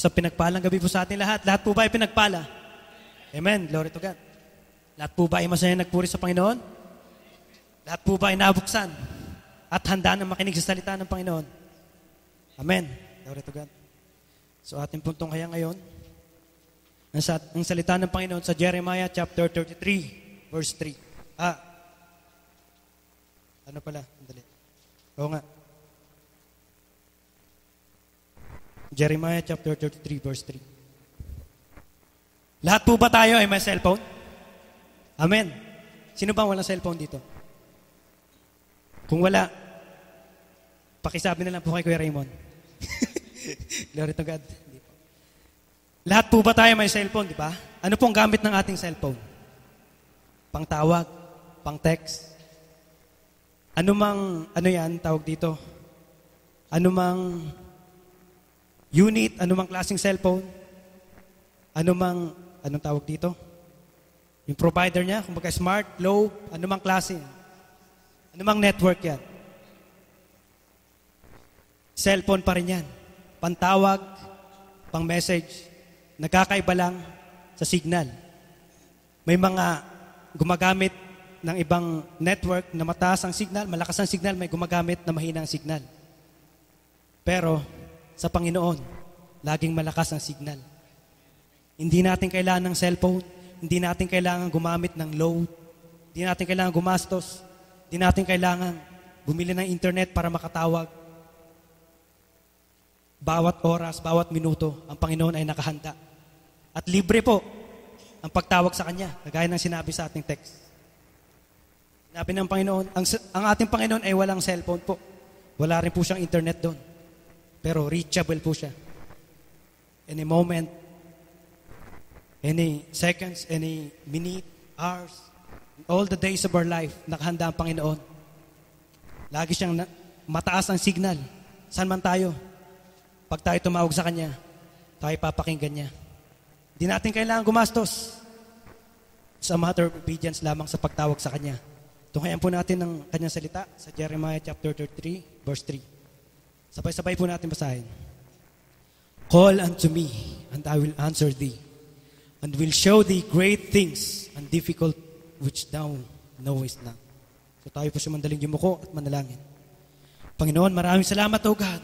Sa pinagpalang gabi po sa ating lahat. Lahat po ba ay pinagpala? Amen. Glory to God. Lahat po ba ay masaya nagpuri sa Panginoon? Lahat po ba ay nabuksan at handa na makinig sa salita ng Panginoon? Amen. Glory to God. So ating puntong kaya ngayon, ang salita ng Panginoon sa Jeremiah chapter 33, verse 3. Ano pala? Andali. Oo nga. Jeremiah chapter 33, verse 3. Lahat po ba tayo ay may cellphone? Amen. Sino bang walang cellphone dito? Kung wala, pakisabi na lang po kay Kuya Raymond. Glory to God. Lahat po ba tayo may cellphone, di ba? Ano pong gamit ng ating cellphone? Pangtawag, pang-text. Ano yan, tawag dito? Anumang unit, anumang klaseng cellphone, anong tawag dito? Yung provider niya, kumbaga smart, globe, anumang klase. Anumang network yan. Cellphone pa rin yan. Pantawag, pang-message, nagkakaiba lang sa signal. May mga gumagamit ng ibang network na mataas ang signal, malakas ang signal, may gumagamit na mahina ang signal. Pero, sa Panginoon, laging malakas ang signal. Hindi natin kailangan ng cellphone, hindi natin kailangan gumamit ng load, hindi natin kailangan gumastos, hindi natin kailangan bumili ng internet para makatawag. Bawat oras, bawat minuto, ang Panginoon ay nakahanda. At libre po ang pagtawag sa Kanya, kagaya ng sinabi sa ating text. Sinabi ng Panginoon, ang ating Panginoon ay walang cellphone po. Wala rin po siyang internet doon. Pero reachable po siya. Any moment, any seconds, any minute, hours, all the days of our life, nakahanda ang Panginoon. Lagi siyang mataas ang signal. Saan man tayo? Pag tayo tumawag sa Kanya, tayo papakinggan niya. Hindi natin kailangan gumastos. It's a matter of obedience lamang sa pagtawag sa Kanya. Tunghayan po natin ang Kanyang salita sa Jeremiah chapter 33, verse 3. Sabay-sabay po natin basahin. Call unto me, and I will answer thee, and will show thee great things and difficult which thou knowest not. So tayo po sumandaling yumuko at manalangin. Panginoon, maraming salamat, O God.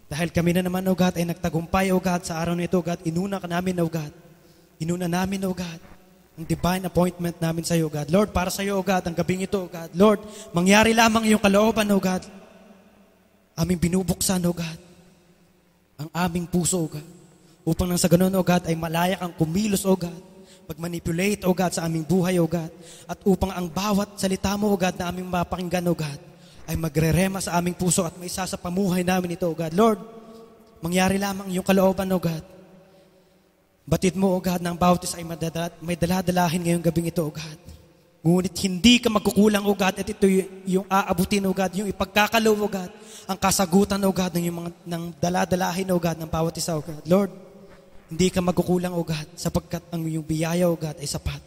Dahil kami na naman, O God, ay nagtagumpay, O God, sa araw na ito, O God. Inuna ka namin, O God. Inuna namin, O God, ang divine appointment namin sa iyo, O God. Lord, para sa iyo, O God, ang gabing ito, O God. Lord, mangyari lamang iyong kalooban, O God. Aming binubuksan, O God, ang aming puso, O God. Upang nang sa ganun, O God, ay malaya kang kumilos, O God. Mag-manipulate, O God, sa aming buhay, O God. At upang ang bawat salita mo, O God, na aming mapakinggan, O God, ay magrerema sa aming puso at may isa sa pamuhay namin ito, O God. Lord, mangyari lamang iyong kalooban, O God. Batid mo, O God, na ang bawat isa ay may daladalahin ngayong gabing ito, O God. Ngunit hindi ka magkukulang, O God, at ito yung aabutin, O God, yung ipagkakalaw, O God, ang kasagutan, O God, ng daladalahin, O God, ng bawat isa, O God. Lord, hindi ka magkukulang, O God, sapagkat ang iyong biyaya, O God, ay sapat.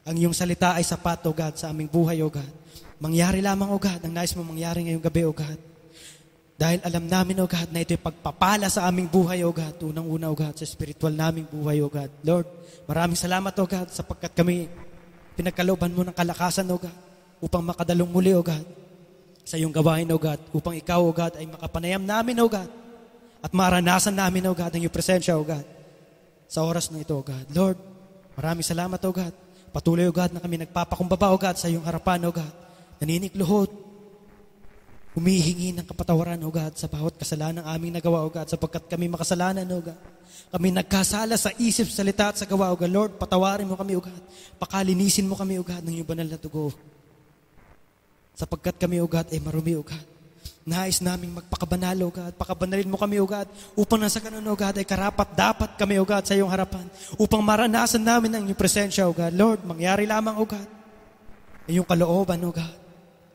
Ang iyong salita ay sapat, O God, sa aming buhay, O God. Mangyari lamang, O God, ang nais mo mangyari ngayong gabi, O God. Dahil alam namin, O God, na ito'y pagpapala sa aming buhay, O God. Unang-una, O God, sa spiritual naming buhay, O God. Lord, maraming salamat, O God, sapagkat kami pinagkalooban mo ng kalakasan, O God, upang makadalong muli, O God, sa iyong gawain, O God, upang ikaw, O God, ay makapanayam namin, O God, at maranasan namin, O God, ang iyong presensya, O God, sa oras na ito, O God. Lord, maraming salamat, O God. Patuloy, O God, na kami nagpapakumbaba, O God, sa iyong harapan, O God. Naninikluhod, humihingi ng kapatawaran, O God, sa bawat kasalanan aming nagawa, O God, sapagkat kami makasalanan, O God. Kami nagkasala sa isip, salita at sa gawa, O God. Lord, patawarin mo kami, O God. Pakalinisin mo kami, O God, ng iyong banal na dugo. Sapagkat kami, O God, ay marumi, O God. Nais naming magpakabanal, O God. Pakabanalin mo kami, O God. Upang nasa ganun, O God, ay karapat-dapat kami, O God, sa iyong harapan. Upang maranasan namin ang iyong presensya, O God. Lord, mangyari lamang, O God, ang iyong kalooban, O God,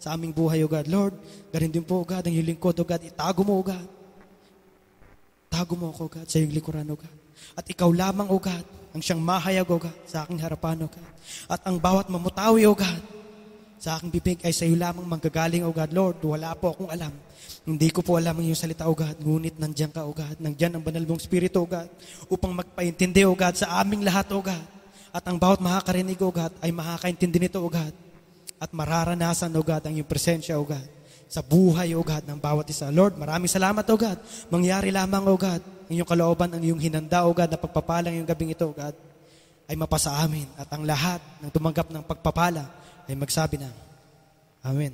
sa aming buhay, O God. Lord, ganun din po, O God, ang iyong lingkod, O God. Itago mo, O God. Tago mo ako, God, sa iyong likuran, O God. At ikaw lamang, O God, ang siyang mahayag, O God, sa aking harapan, O God. At ang bawat mamutawi, O God, sa aking bibig ay sa iyo lamang manggagaling, O God. Lord, wala po akong alam. Hindi ko po alam ang iyong salita, O God. Ngunit nandiyan ka, O God. Nandiyan ang banal mong Espiritu, O God, upang magpaintindi, O God, sa aming lahat, O God. At ang bawat makakarinig, O God, ay makakaintindi nito, O God. At mararanasan, O God, ang iyong presensya, O God, sa buhay, O God, ng bawat isa. Lord, maraming salamat, O God. Mangyari lamang, O God, ang iyong kalooban, ang iyong hinanda, O God, na pagpapalang iyong gabing ito, O God, ay mapasa amin. At ang lahat ng tumanggap ng pagpapala ay magsabi na, Amen.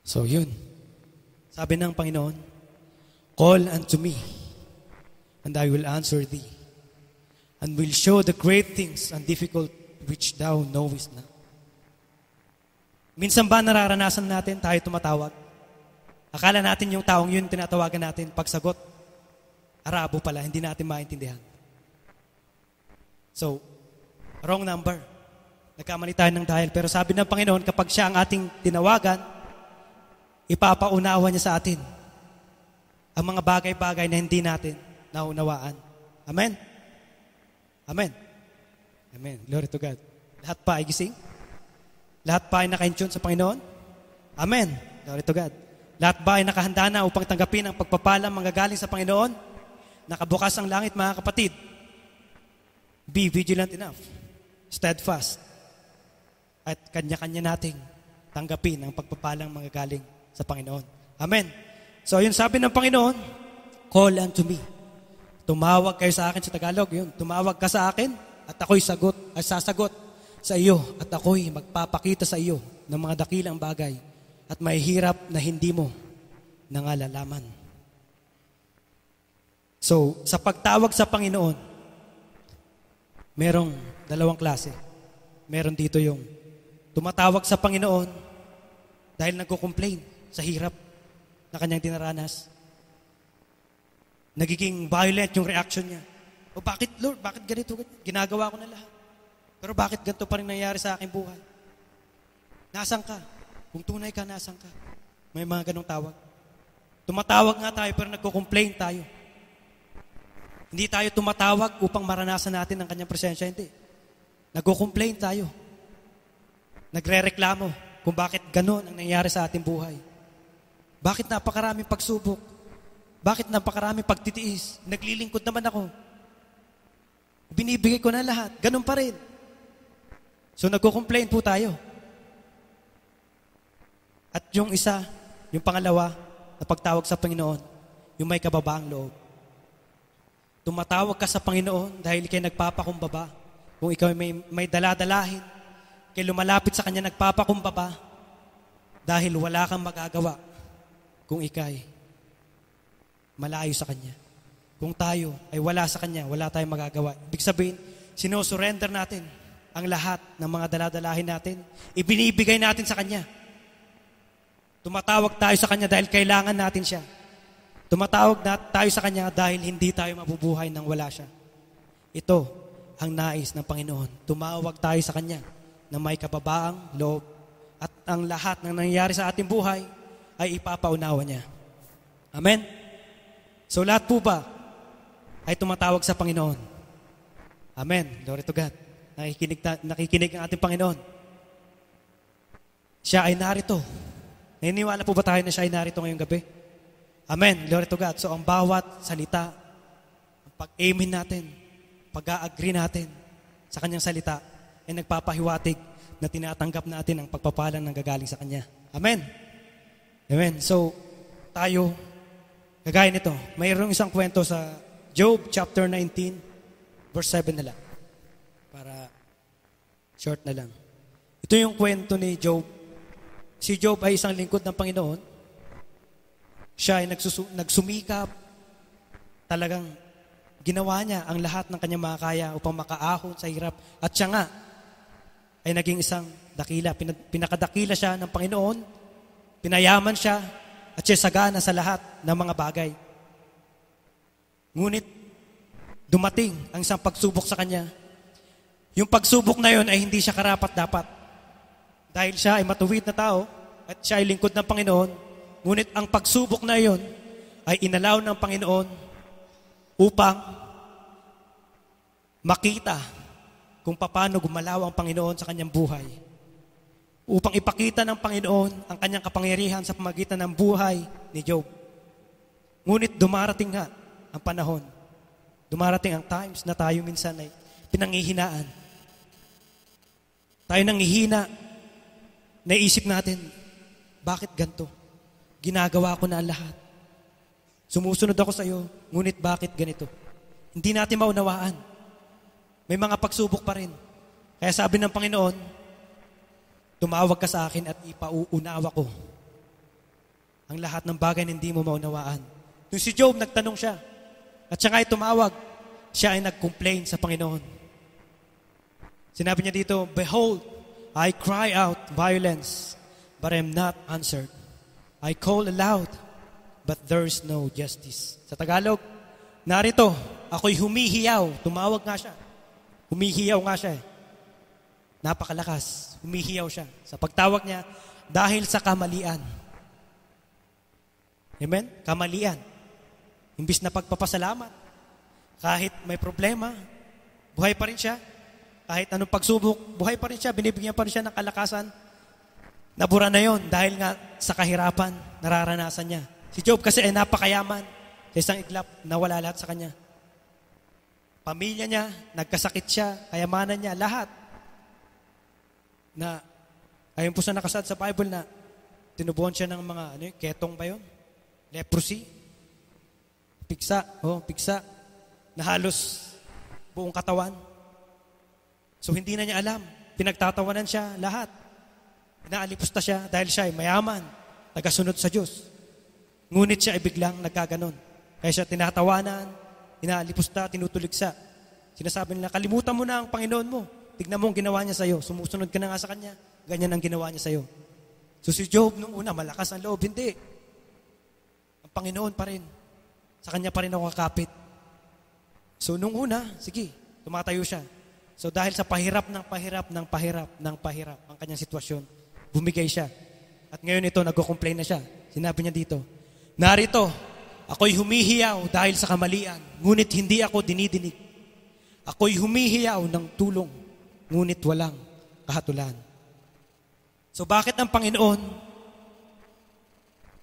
So yun. Sabi ng Panginoon, call unto me, and I will answer thee, and will show the great things and difficult which thou knowest not. Minsan ba nararanasan natin tayo tumatawag? Akala natin yung taong yun tinatawagan natin, pagsagot, Arabo pala, hindi natin maintindihan. So, wrong number. Nagkamali tayo ng dahil. Pero sabi ng Panginoon, kapag siya ang ating tinawagan, ipapaunawa niya sa atin ang mga bagay-bagay na hindi natin naunawaan. Amen? Amen? Amen. Glory to God. Lahat pa ay gising? Lahat pa ay naka-intune sa Panginoon? Amen. Glory to God. Lahat ba ay nakahanda na upang tanggapin ang pagpapalang manggagaling sa Panginoon? Nakabukas ang langit, mga kapatid. Be vigilant enough. Steadfast. At kanya-kanya nating tanggapin ang pagpapalang manggagaling sa Panginoon. Amen. So, yun sabi ng Panginoon, call unto me. Tumawag kayo sa akin sa Tagalog. Yun, tumawag ka sa akin at ako'y sasagot sa iyo at ako'y magpapakita sa iyo ng mga dakilang bagay at may hirap na hindi mo nangalalaman. So, sa pagtawag sa Panginoon, merong dalawang klase. Meron dito yung tumatawag sa Panginoon dahil nagko-complain sa hirap na kanyang dinaranas. Nagiging violent yung reaction niya. O bakit, Lord? Bakit ganito? Ginagawa ko na lahat. Pero bakit ganito pa rin nangyari sa aking buhay? Nasaan ka? Kung tunay ka, nasaan ka? May mga ganong tawag. Tumatawag nga tayo pero nagko-complain tayo. Hindi tayo tumatawag upang maranasan natin ang kanyang presensya. Hindi. Nagko-complain tayo. Nagre-reklamo kung bakit ganon ang nangyari sa ating buhay. Bakit napakaraming pagsubok? Bakit napakaraming pagtitiis? Naglilingkod naman ako. Binibigay ko na lahat. Ganon pa rin. So nagko-complain po tayo. At yung isa, yung pangalawa, na pagtawag sa Panginoon, yung may kababaang loob. Tumatawag ka sa Panginoon dahil ikay nagpapakumbaba. Kung ikaw may daladalahin, kay lumalapit sa Kanya nagpapakumbaba dahil wala kang magagawa kung ikay malayo sa Kanya. Kung tayo ay wala sa Kanya, wala tayong magagawa. Ibig sabihin, sinosurrender natin ang lahat ng mga daladalahin natin. Ibinibigay natin sa Kanya. Tumatawag tayo sa Kanya dahil kailangan natin siya. Tumatawag tayo sa Kanya dahil hindi tayo mabubuhay nang wala siya. Ito ang nais ng Panginoon. Tumawag tayo sa Kanya na may kababaang loob at ang lahat ng nangyayari sa ating buhay ay ipapaunawa niya. Amen? So lahat po ba ay tumatawag sa Panginoon? Amen. Glory to God. Nakikinig ang ating Panginoon. Siya ay narito. Naniniwala po ba tayo na siya ay narito ngayong gabi? Amen. Glory to God. So ang bawat salita, ang pag-amen natin, pag-a-agree natin sa Kanyang salita, ay nagpapahiwatig na tinatanggap natin ang pagpapalang ng gagaling sa Kanya. Amen. Amen. So, tayo, kagaya nito, mayroong isang kwento sa Job chapter 19, verse 7 na lang. Para short na lang. Ito yung kwento ni Job. Si Job ay isang lingkod ng Panginoon. Siya ay nagsumikap. Talagang ginawa niya ang lahat ng kanyang makakaya upang makaahon sa hirap. At siya nga ay naging isang dakila. Pinakadakila siya ng Panginoon. Pinayaman siya. At siya sagana sa lahat ng mga bagay. Ngunit dumating ang isang pagsubok sa kanya. Yung pagsubok na yon ay hindi siya karapat-dapat. Dahil siya ay matuwid na tao at siya ay lingkod ng Panginoon. Ngunit ang pagsubok na yon ay inalaw ng Panginoon upang makita kung paano gumalaw ang Panginoon sa kanyang buhay. Upang ipakita ng Panginoon ang kanyang kapangyarihan sa pamagitan ng buhay ni Job. Ngunit dumarating nga ang panahon. Dumarating ang times na tayo minsan ay pinanghihinaan. Tayo nanghihina, naisip natin, bakit ganito? Ginagawa ko na ang lahat. Sumusunod ako sa iyo, ngunit bakit ganito? Hindi natin maunawaan. May mga pagsubok pa rin. Kaya sabi ng Panginoon, tumawag ka sa akin at ipauunawa ko ang lahat ng bagay na hindi mo maunawaan. Nung si Job, nagtanong siya. At siya nga ay tumawag. Siya ay nag-complain sa Panginoon. Sinabi niya dito, "Behold, I cry out violence, but I am not answered. I call aloud, but there is no justice." Sa Tagalog, narito, ako'y humihiyaw. Tumawag nga siya. Humihiyaw nga siya. Napakalakas. Humihiyaw siya. Sa pagtawag niya, dahil sa kamalian. Amen? Kamalian. Imbis na pagpapasalamat. Kahit may problema, buhay pa rin siya. Kahit anong pagsubok, buhay pa rin siya. Binibigyan pa rin siya ng kalakasan. Nabura na yon dahil nga sa kahirapan, nararanasan niya. Si Job kasi ay napakayaman. Sa isang iglap, nawala lahat sa kanya. Pamilya niya, nagkasakit siya, kayamanan niya, lahat. Na, ayon po sa nakasad sa Bible na tinubuhan siya ng mga, ketong ba yun? Leprosy. Piksa. Na halos buong katawan. So hindi na niya alam. Pinagtatawanan siya, lahat. Inaalipusta siya dahil siya ay mayaman, nagasunod sa Diyos. Ngunit siya ay biglang nagkaganon. Kaya siya tinatawanan, inaalipusta, tinutuligsa. Sinasabi nila, kalimutan mo na ang Panginoon mo. Tignan mo ang ginawa niya sa'yo. Sumusunod ka na nga sa Kanya. Ganyan ang ginawa niya sa'yo. So si Job nung una, malakas ang loob. Hindi. Ang Panginoon pa rin. Sa Kanya pa rin ako kakapit. So nung una, sige, tumatayo siya. So dahil sa pahirap ng pahirap ang kanyang sitwasyon, bumigay siya. At ngayon ito, nagko-complain na siya. Sinabi niya dito, narito, ako'y humihiyaw dahil sa kamalian, ngunit hindi ako dinidinig. Ako'y humihiyaw ng tulong, ngunit walang kahatulan. So bakit ang Panginoon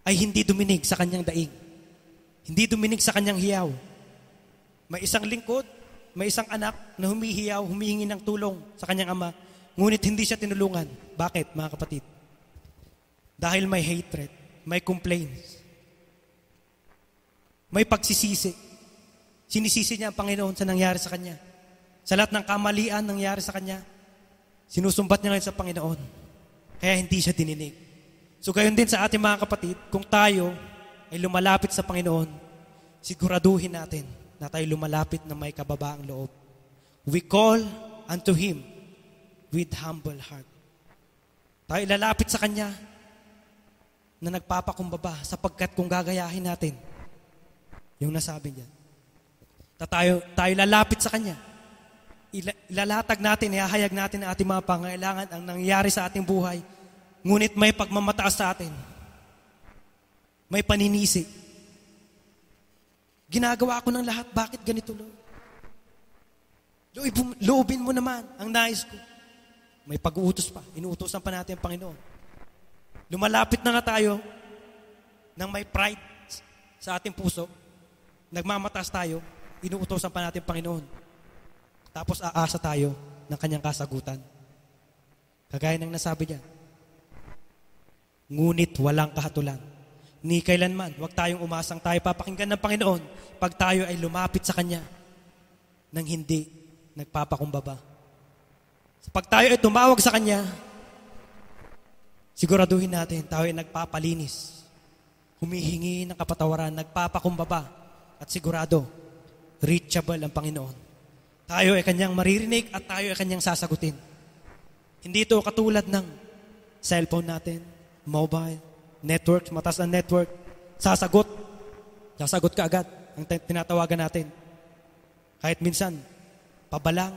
ay hindi duminig sa kanyang daing? Hindi duminig sa kanyang hiyaw? May isang lingkod, may isang anak na humihiyaw, humihingi ng tulong sa kanyang ama, ngunit hindi siya tinulungan. Bakit, mga kapatid? Dahil may hatred, may complaints, may pagsisisi. Sinisisi niya ang Panginoon sa nangyari sa kanya. Sa lahat ng kamalian nangyari sa kanya, sinusumbat niya ngayon sa Panginoon. Kaya hindi siya dininig. So gayon din sa ating mga kapatid, kung tayo ay lumalapit sa Panginoon, siguraduhin natin na tayo lumalapit na may kababaang loob. We call unto Him with humble heart. Tayo lalapit sa Kanya na nagpapakumbaba sapagkat kung gagayahin natin yung nasabi niya. Tayo lalapit sa Kanya. Ilalatag natin, ihahayag natin ang ating mga pangailangan, ang nangyayari sa ating buhay. Ngunit may pagmamataas sa atin. May paninisi. Ginagawa ko ng lahat, bakit ganito, Lord? Loobin mo naman ang nais ko. May pag-uutos pa. Inuutosan pa natin ang Panginoon. Lumalapit na nga tayo nang may pride sa ating puso. Nagmamataas tayo. Inuutosan pa natin ang Panginoon. Tapos aasa tayo ng kanyang kasagutan. Kagaya ng nasabi niya. Ngunit walang kahatulan. Ni kailanman, huwag tayong umasang tayo papakinggan ng Panginoon pag tayo ay lumapit sa Kanya nang hindi nagpapakumbaba. Pag tayo ay tumawag sa Kanya, siguraduhin natin tayo ay nagpapalinis, humihingi ng kapatawaran, nagpapakumbaba, at sigurado, reachable ang Panginoon. Tayo ay Kanyang maririnig at tayo ay Kanyang sasagutin. Hindi ito katulad ng cellphone natin, mobile, network, mataas ang network, sasagot ka agad ang tinatawagan natin. Kahit minsan, pabalang,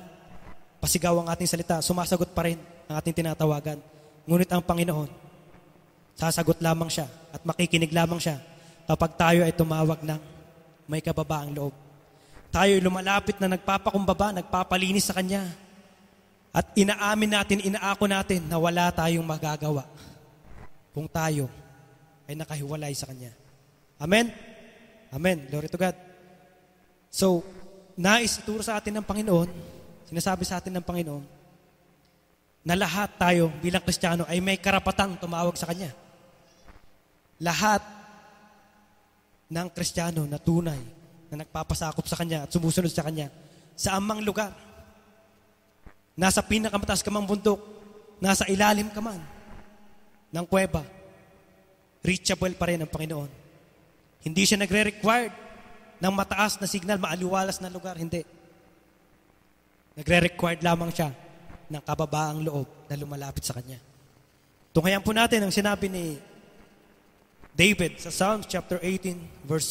pasigaw ang ating salita, sumasagot pa rin ang ating tinatawagan. Ngunit ang Panginoon, sasagot lamang siya at makikinig lamang siya kapag tayo ay tumawag ng may kababaang loob. Tayo ay lumalapit na nagpapakumbaba, nagpapalinis sa Kanya. At inaamin natin, inaako natin na wala tayong magagawa kung tayo ay nakahiwalay sa Kanya. Amen? Amen. Glory to God. So, nais ituro sa atin ng Panginoon, sinasabi sa atin ng Panginoon, na lahat tayo bilang Kristiyano ay may karapatang tumawag sa Kanya. Lahat ng Kristiyano na tunay, na nagpapasakop sa Kanya at sumusunod sa Kanya, sa amang lugar, nasa pinakamataas ka mang bundok, nasa ilalim ka man ng kuweba, reachable pa rin ang Panginoon. Hindi siya nagre-required ng mataas na signal, maaliwalas na lugar, hindi. Nagre-required lamang siya ng kababaang loob na lumalapit sa Kanya. Tunghayan po natin ang sinabi ni David sa Psalms chapter 18, verse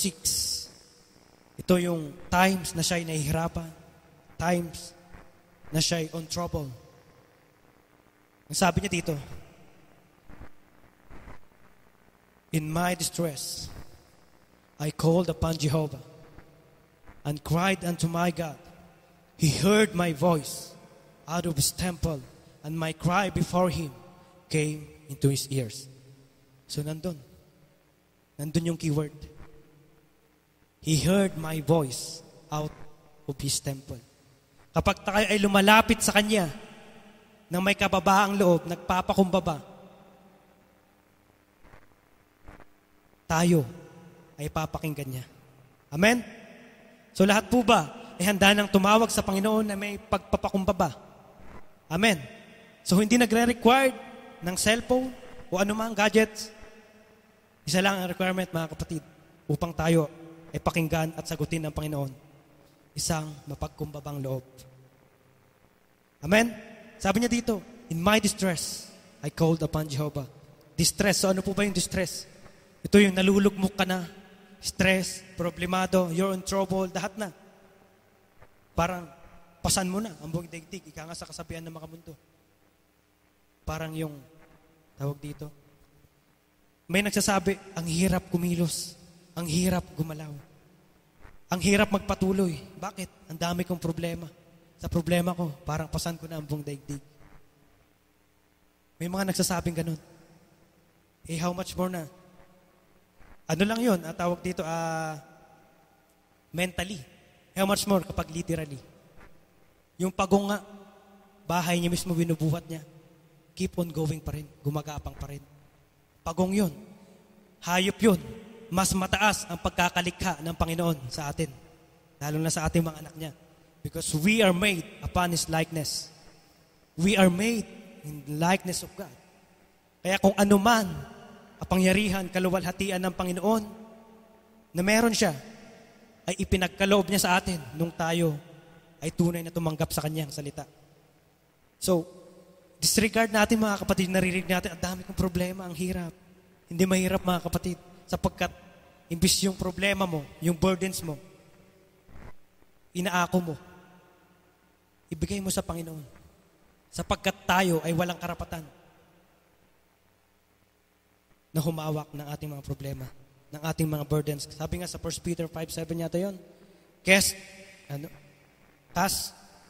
6. Ito yung times na siya'y nahihirapan, times na siya'y on trouble. Ang sabi niya dito, in my distress, I called upon Jehovah and cried unto my God. He heard my voice out of His temple, and my cry before Him came into His ears. So nandun yung keyword. He heard my voice out of His temple. Kapag tayo ay lumalapit sa Kanya nang may kababaang loob, nagpapakumbaba, tayo ay papakinggan niya. Amen? So lahat po ba ay handa nang tumawag sa Panginoon na may pagpapakumbaba? Amen? So hindi nagre-required ng cellphone o anumang gadgets. Isa lang ang requirement, mga kapatid, upang tayo ay pakinggan at sagutin ng Panginoon. Isang mapagkumbabang loob. Amen? Sabi niya dito, in my distress, I called upon Jehovah. Distress. So ano po ba yung distress? Ito yung nalulugmok ka na, stress, problemado, you're in trouble, lahat na. Parang pasan mo na ang buong daigdig. Ika nga sa kasabihan ng mga mundo. Parang yung, tawag dito, may nagsasabi, ang hirap kumilos, ang hirap gumalaw, ang hirap magpatuloy. Bakit? Ang dami kong problema. Sa problema ko, parang pasan ko na ang buong daigdig. May mga nagsasabing ganun. How much more na? Ano lang yun, tawag dito, mentally. How much more kapag literally. Yung pagong nga, bahay niya mismo binubuhat niya, keep on going pa rin, gumagapang pa rin. Pagong yun. Hayop yun. Mas mataas ang pagkakalikha ng Panginoon sa atin. Lalo na sa ating mga anak niya. Because we are made upon His likeness. We are made in the likeness of God. Kaya kung ano man kapangyarihan, kaluwalhatian ng Panginoon na meron siya, ay ipinagkaloob niya sa atin nung tayo ay tunay na tumanggap sa Kanyang salita. So, disregard natin mga kapatid, naririnig natin, ang dami kong problema, ang hirap. Hindi mahirap mga kapatid, sapagkat imbis yung problema mo, yung burdens mo, inaako mo, ibigay mo sa Panginoon. Sapagkat tayo ay walang karapatan na humawak ng ating mga problema, ng ating mga burdens. Sabi nga sa 1 Peter 5:7 yata yun, cast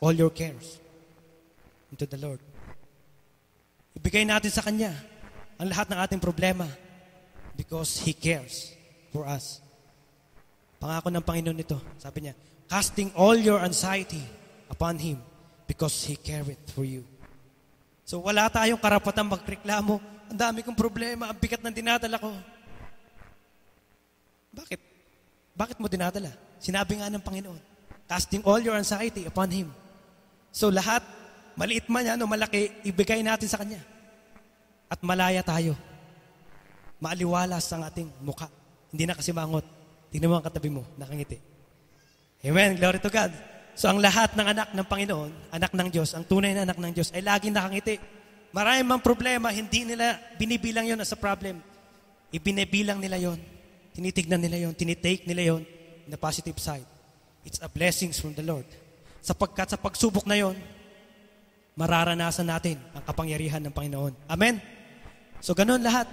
all your cares into the Lord. Ibigay natin sa Kanya ang lahat ng ating problema because He cares for us. Pangako ng Panginoon ito, sabi niya, casting all your anxiety upon Him because He careth for you. So wala tayong karapatang magreklamo, ang dami kong problema, ang bigat ng dinadala ko. Bakit? Bakit mo dinadala? Sinabi nga ng Panginoon, casting all your anxiety upon Him. So lahat, maliit man yan o malaki, ibigay natin sa Kanya. At malaya tayo. Maaliwalas ang ating mukha. Hindi na kasi mangot. Tingnan mo ang katabi mo, nakangiti. Amen, glory to God. So ang lahat ng anak ng Panginoon, anak ng Diyos, ang tunay na anak ng Diyos, ay laging nakangiti. Maraming mang problema, hindi nila binibilang yon as a problem. Ibinibilang nila yon, tinitignan nila yon, tinitake nila yon in the positive side. It's a blessings from the Lord. Sapagkat sa pagsubok na yon, mararanasan natin ang kapangyarihan ng Panginoon. Amen? So ganun lahat.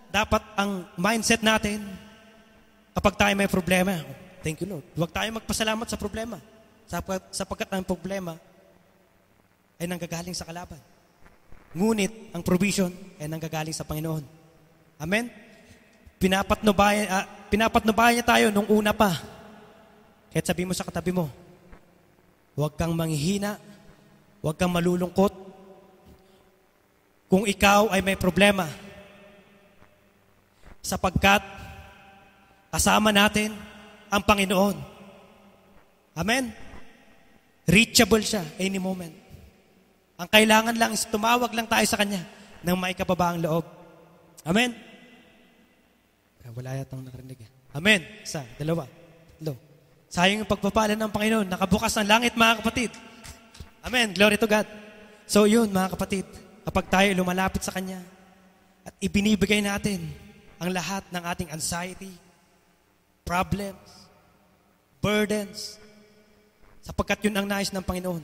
Dapat ang mindset natin, kapag tayo may problema, thank you Lord. Huwag tayo magpasalamat sa problema. Sapagkat ang problema ay nanggagaling sa kalaban. Ngunit ang provision ay nanggagaling sa Panginoon. Amen? Pinapatnubayan niya tayo nung una pa. Kahit sabi mo sa katabi mo, huwag kang manghihina, huwag kang malulungkot. Kung ikaw ay may problema, sapagkat kasama natin ang Panginoon. Amen? Reachable siya any moment. Ang kailangan lang is tumawag lang tayo sa Kanya ng may kababaang loob. Amen? Wala yatang nakarinig. Amen? Isa, dalawa, tatlo. Sayang yung pagpapala ng Panginoon. Nakabukas ang langit, mga kapatid. Amen? Glory to God. So yun, mga kapatid, kapag tayo lumalapit sa Kanya at ibinibigay natin ang lahat ng ating anxiety, problems, burdens, sapagkat yun ang nais ng Panginoon.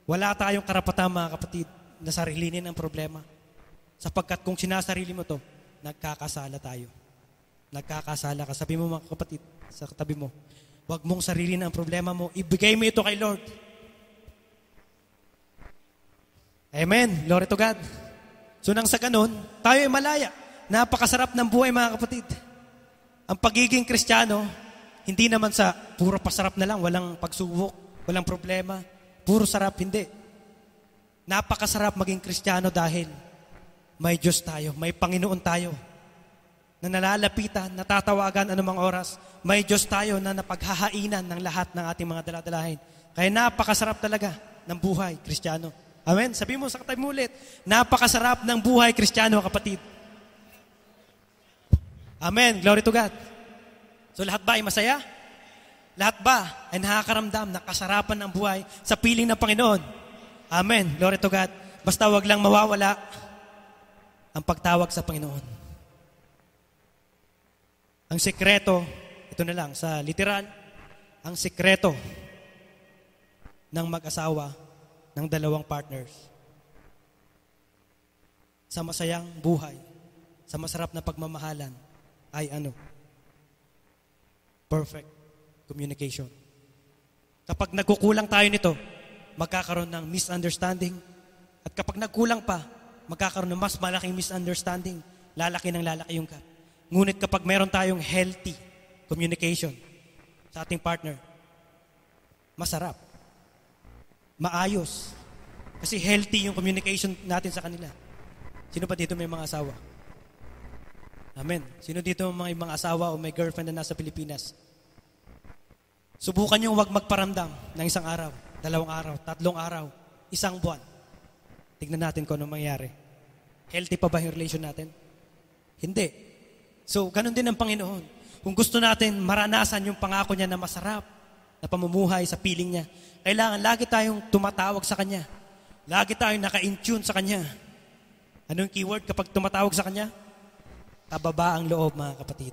Wala tayong karapatan, mga kapatid, na sarilinin ang problema. Sapagkat kung sinasarili mo to, nagkakasala tayo. Nagkakasala ka. Sabi mo, mga kapatid, sa katabi mo, huwag mong sarilinin ang problema mo. Ibigay mo ito kay Lord. Amen. Glory to God. So nang sa ganun, tayo ay malaya. Napakasarap ng buhay, mga kapatid. Ang pagiging Kristiyano, hindi naman sa puro pasarap na lang, walang pagsubok, walang problema, puro sarap, hindi. Napakasarap maging Kristiyano dahil may Diyos tayo, may Panginoon tayo na nalalapitan, natatawagan anumang oras. May Diyos tayo na napaghahainan ng lahat ng ating mga daladalahin. Kaya napakasarap talaga ng buhay Kristiyano. Amen? Sabi mo sa katabi mo ulit, napakasarap ng buhay Kristiyano, kapatid. Amen. Glory to God. So lahat ba ay masaya? Lahat ba ay nakakaramdam ng kasarapan ng buhay sa piling ng Panginoon? Amen. Glory to God. Basta wag lang mawawala ang pagtawag sa Panginoon. Ang sekreto, ito na lang, sa literal, ang sekreto ng mag-asawa ng dalawang partners sa masayang buhay, sa masarap na pagmamahalan, ay ano? Perfect communication. Kapag nagkukulang tayo nito, magkakaroon ng misunderstanding. At kapag nagkulang pa, magkakaroon ng mas malaking misunderstanding. Lalaki ng lalaki yung gap. Ngunit kapag meron tayong healthy communication sa ating partner, masarap. Maayos. Kasi healthy yung communication natin sa kanila. Sino pa dito may mga asawa? Amen. Sino dito may mga asawa o may girlfriend na nasa Pilipinas? Subukan nyo huwag magparamdam ng isang araw, 2 araw, 3 araw, 1 buwan. Tignan natin kung ano mangyari. Healthy pa ba yung relation natin? Hindi. So, ganun din ang Panginoon. Kung gusto natin maranasan yung pangako niya na masarap, na pamumuhay sa piling niya, kailangan lagi tayong tumatawag sa Kanya. Lagi tayong naka-in-tune sa Kanya. Anong keyword kapag tumatawag sa Kanya? Kababa ang loob, mga kapatid.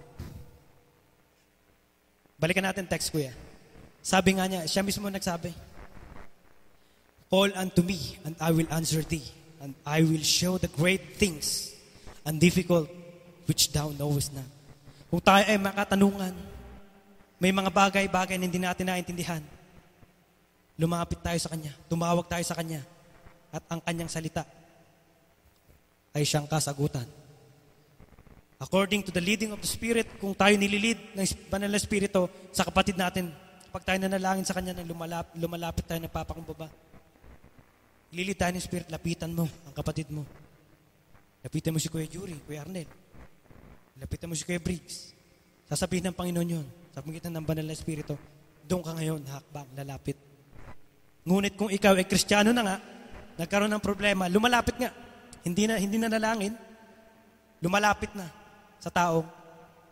Balikan natin text, kuya. Sabi nga niya, siya mismo nagsabi, "Call unto me, and I will answer thee, and I will show the great things and difficult which thou knowest not." Kung tayo ay makatanungan, may mga bagay-bagay na hindi natin naintindihan, lumapit tayo sa Kanya, tumawag tayo sa Kanya, at ang Kanyang salita ay siyang kasagutan. According to the leading of the Spirit, kung tayo nililid ng Banal na Espiritu sa kapatid natin, pag tayo nanalangin sa Kanya na lumalapit tayo, nagpapakumbaba, ililid tayo ng Spirit, lapitan mo ang kapatid mo. Lapitan mo si Kuya Yuri, Kuya Arnel. Lapitan mo si Kuya Briggs. Sasabihin ng Panginoon yun, sa pagitan ng Banal na Espiritu, doon ka ngayon, hakbang, lalapit. Ngunit kung ikaw ay Kristiyano na nga, nagkaroon ng problema, lumalapit nga. Hindi na nalangin, lumalapit na sa taong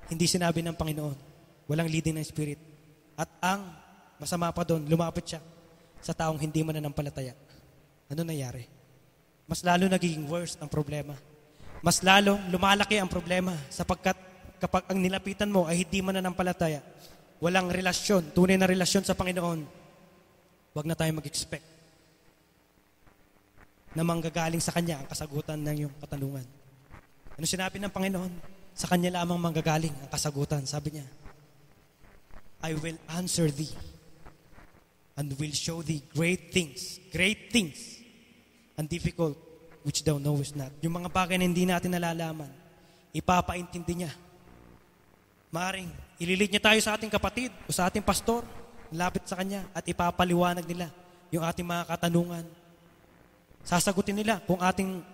hindi sinabi ng Panginoon. Walang leading ng Spirit. At ang masama pa doon, lumapit siya sa taong hindi mananampalataya. Ano nangyari? Mas lalo nagiging worse ang problema. Mas lalo lumalaki ang problema sapagkat kapag ang nilapitan mo ay hindi mananampalataya, walang relasyon, tunay na relasyon sa Panginoon, huwag na tayo mag-expect na manggagaling sa Kanya ang kasagutan ng iyong katanungan. Ano sinabi ng Panginoon? Sa Kanya lamang manggagaling ang kasagutan. Sabi niya, "I will answer thee and will show thee great things and difficult which thou knowest not. Yung mga bagay na hindi natin nalalaman, ipapaintindi niya. Maaring, ililit niya tayo sa ating kapatid o sa ating pastor, lapit sa kanya at ipapaliwanag nila yung ating mga katanungan. Sasagutin nila kung ating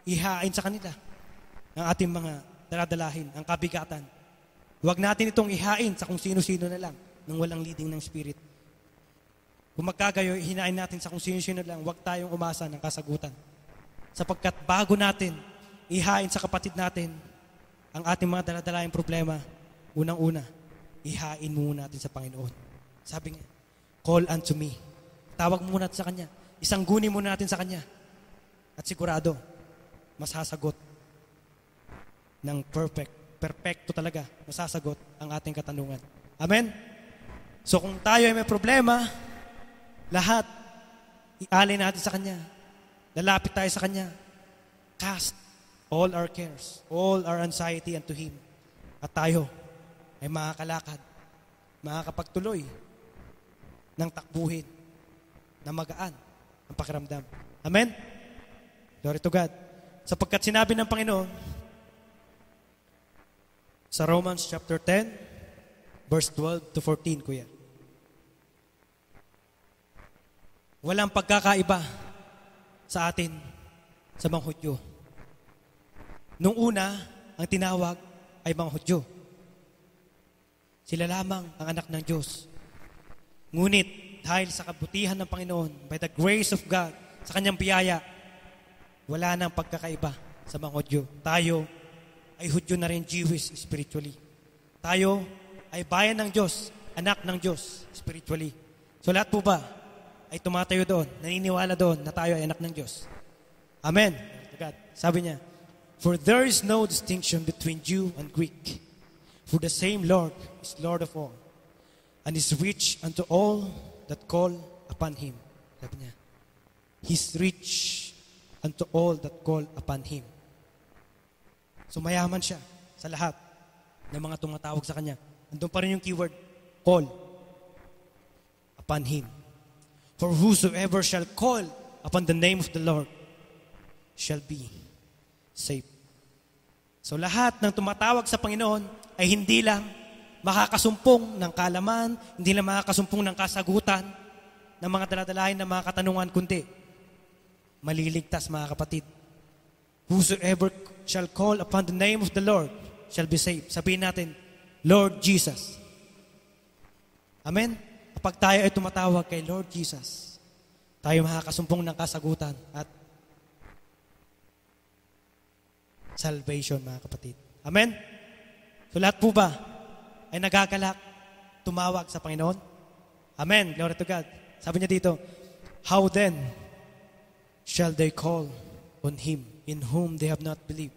ihain sa kanila ang ating mga daladalahin, ang kabigatan. Huwag natin itong ihain sa kung sino-sino na lang nang walang leading ng Spirit. Kung magkagayo, hinain natin sa kung sino-sino lang, huwag tayong umasa ng kasagutan. Sapagkat bago natin ihain sa kapatid natin ang ating mga daladalahing problema, unang-una, ihain muna natin sa Panginoon. Sabi nga, call unto me. Tawag muna natin sa Kanya. Isangguni muna natin sa Kanya. At sigurado, masasagot ng perfecto talaga, masasagot ang ating katanungan. Amen? So kung tayo ay may problema, lahat, ialay natin sa Kanya. Lalapit tayo sa Kanya. Cast all our cares, all our anxiety unto Him. At tayo ay makakalakad, makakapagtuloy ng takbuhin na magaan ang pakiramdam. Amen? Glory to God. Sapagkat sinabi ng Panginoon sa Romans chapter 10, verse 12 to 14, kuya. Walang pagkakaiba sa atin sa mga Hudyo. Nung una, ang tinawag ay mga Hudyo. Sila lamang ang anak ng Diyos. Ngunit, dahil sa kabutihan ng Panginoon, by the grace of God, sa Kanyang biyaya, wala nang pagkakaiba sa mga Hudyo. Tayo ay Hudyo na rin Jewish spiritually. Tayo ay bayan ng Diyos, anak ng Diyos spiritually. So lahat po ba ay tumatayo doon, naniniwala doon na tayo ay anak ng Diyos? Amen. God. Sabi niya, for there is no distinction between Jew and Greek, for the same Lord is Lord of all, and is rich unto all that call upon Him. Sabi niya, He's rich unto all that call upon Him. So mayaman siya sa lahat ng mga tumatawag sa Kanya. Andun pa rin yung keyword, call upon Him. For whosoever shall call upon the name of the Lord shall be saved. So lahat ng tumatawag sa Panginoon ay hindi lang makakasumpong ng kaalaman, hindi lang makakasumpong ng kasagutan ng mga daladalahin ng mga katanungan, kundi maliligtas, mga kapatid. Whosoever shall call upon the name of the Lord shall be saved. Sabihin natin, Lord Jesus. Amen? Kapag tayo ay tumatawag kay Lord Jesus, tayo makakasumpong ng kasagutan at salvation, mga kapatid. Amen? So lahat po ba ay nagagalak tumawag sa Panginoon? Amen. Glory to God. Sabi niya dito, how then shall they call on Him in whom they have not believed?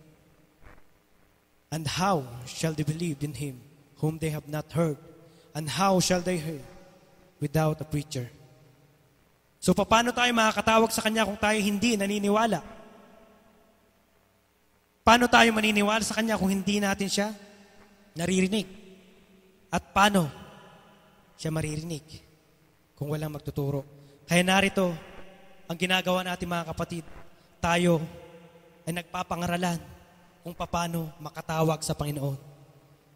And how shall they believe in Him whom they have not heard? And how shall they hear without a preacher? So paano tayo makakatawag sa Kanya kung tayo hindi naniniwala? Paano tayo maniniwala sa Kanya kung hindi natin siya naririnig? At paano siya maririnig kung walang magtuturo? Kaya narito, ang ginagawa natin, mga kapatid, tayo ay nagpapangaralan kung paano makatawag sa Panginoon.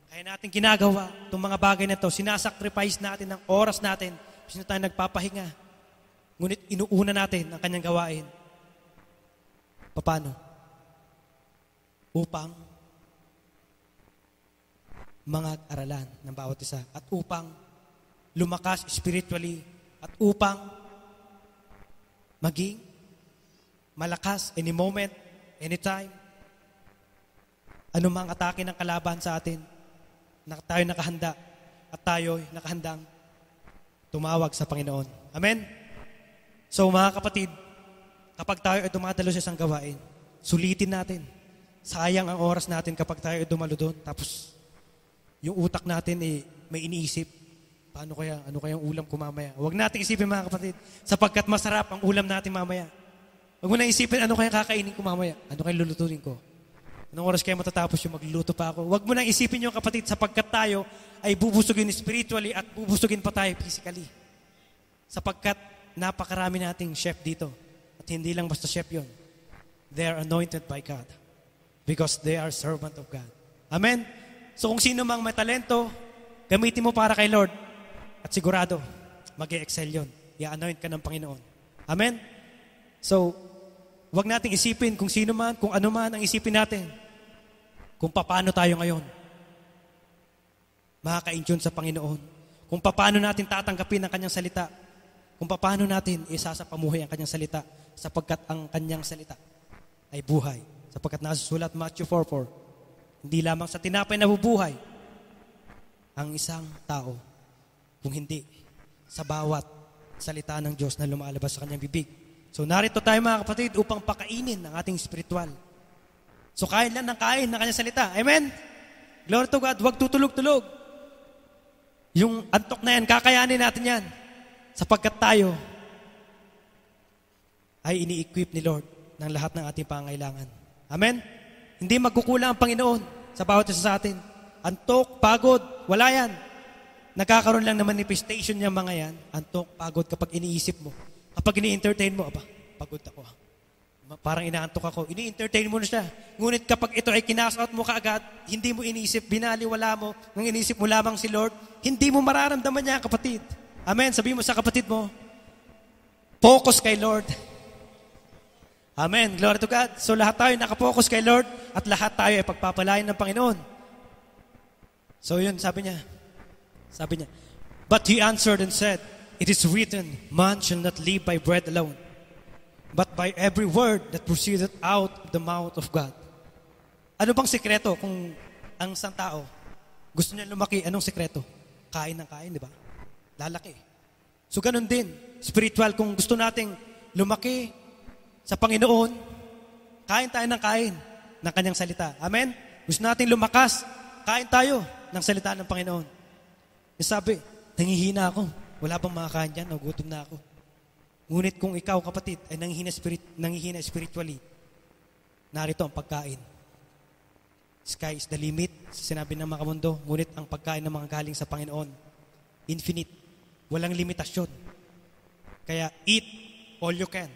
Kaya natin ginagawa itong mga bagay na ito, sinasacrifice natin ang oras natin, kasi tayo nagpapahinga. Ngunit inuuna natin ang kanyang gawain. Paano? Upang mag-aralan ng bawat isa at upang lumakas spiritually at upang maging malakas any moment, anytime. Anumang atake ng kalaban sa atin, na tayo nakahanda at tayo nakahandang tumawag sa Panginoon. Amen? So mga kapatid, kapag tayo ay dumadalo sa isang gawain, sulitin natin. Sayang ang oras natin kapag tayo ay dumalo doon. Tapos, yung utak natin may iniisip, ano kayang ulam ko mamaya? Huwag natin isipin, mga kapatid, sapagkat masarap ang ulam natin mamaya. Huwag mo na isipin, ano kayang kakainin ko mamaya? Ano kayang lulutuin ko? Anong oras kaya matatapos yung magluluto pa ako? Huwag mo na isipin yung kapatid, sapagkat tayo ay bubusugin spiritually at bubusugin pa tayo physically. Sapagkat napakarami nating chef dito. At At hindi lang basta chef yun. They are anointed by God because they are servant of God. Amen? So kung sino mang may talento, gamitin mo para kay Lord at sigurado, mag-e-excel yun. I-anoint ka ng Panginoon. Amen? So, wag nating isipin kung sino man, kung ano man ang isipin natin. Kung paano tayo ngayon. Makaka-intune sa Panginoon. Kung paano natin tatanggapin ang kanyang salita. Kung paano natin isasapamuhay ang kanyang salita sapagkat ang kanyang salita ay buhay. Sapagkat nasusulat Matthew 4:4, hindi lamang sa tinapay na bubuhay ang isang tao, kung hindi sa bawat salita ng Diyos na lumalabas sa kanyang bibig. So narito tayo mga kapatid upang pakainin ang ating spiritual. So kain lang ng kain ng kanyang salita. Amen? Glory to God. Huwag tutulog-tulog. Yung antok na yan, kakayanin natin yan. Sapagkat tayo ay ini-equip ni Lord ng lahat ng ating pangailangan. Amen? Hindi magkukulang ang Panginoon sa bawat isa sa atin. Antok, pagod, wala yan. Nagkakaroon lang ng manifestation niya mga yan. Antok, pagod kapag iniisip mo. Kapag ini-entertain mo, pagod ako. Parang inaantok ako. Ini-entertain mo na siya. Ngunit kapag ito ay kinasot mo kaagad, hindi mo iniisip, binaliwala mo, nang iniisip mo lamang si Lord, hindi mo mararamdaman niya, kapatid. Amen. Sabihin mo sa kapatid mo, focus kay Lord. Amen. Glory to God. So lahat tayo nakapokus kay Lord at lahat tayo ay pagpapalain ng Panginoon. So yun, sabi niya, but he answered and said, it is written, man shall not live by bread alone, but by every word that proceedeth out of the mouth of God. Ano bang sekreto kung ang isang tao gusto niya lumaki? Anong sekreto? Kain ng kain, di ba? Lalaki. So ganun din, spiritual, kung gusto nating lumaki sa Panginoon, kain tayo ng kain ng kanyang salita. Amen? Gusto nating lumakas, kain tayo ng salita ng Panginoon. Sabi, nangihina ako. Wala bang makakain dyan? Nagutom na ako. Ngunit kung ikaw, kapatid, ay nangihina spiritually, narito ang pagkain. Sky is the limit, sinabi ng mga kamundo. Ngunit ang pagkain ng mga galing sa Panginoon, infinite. Walang limitasyon. Kaya eat all you can.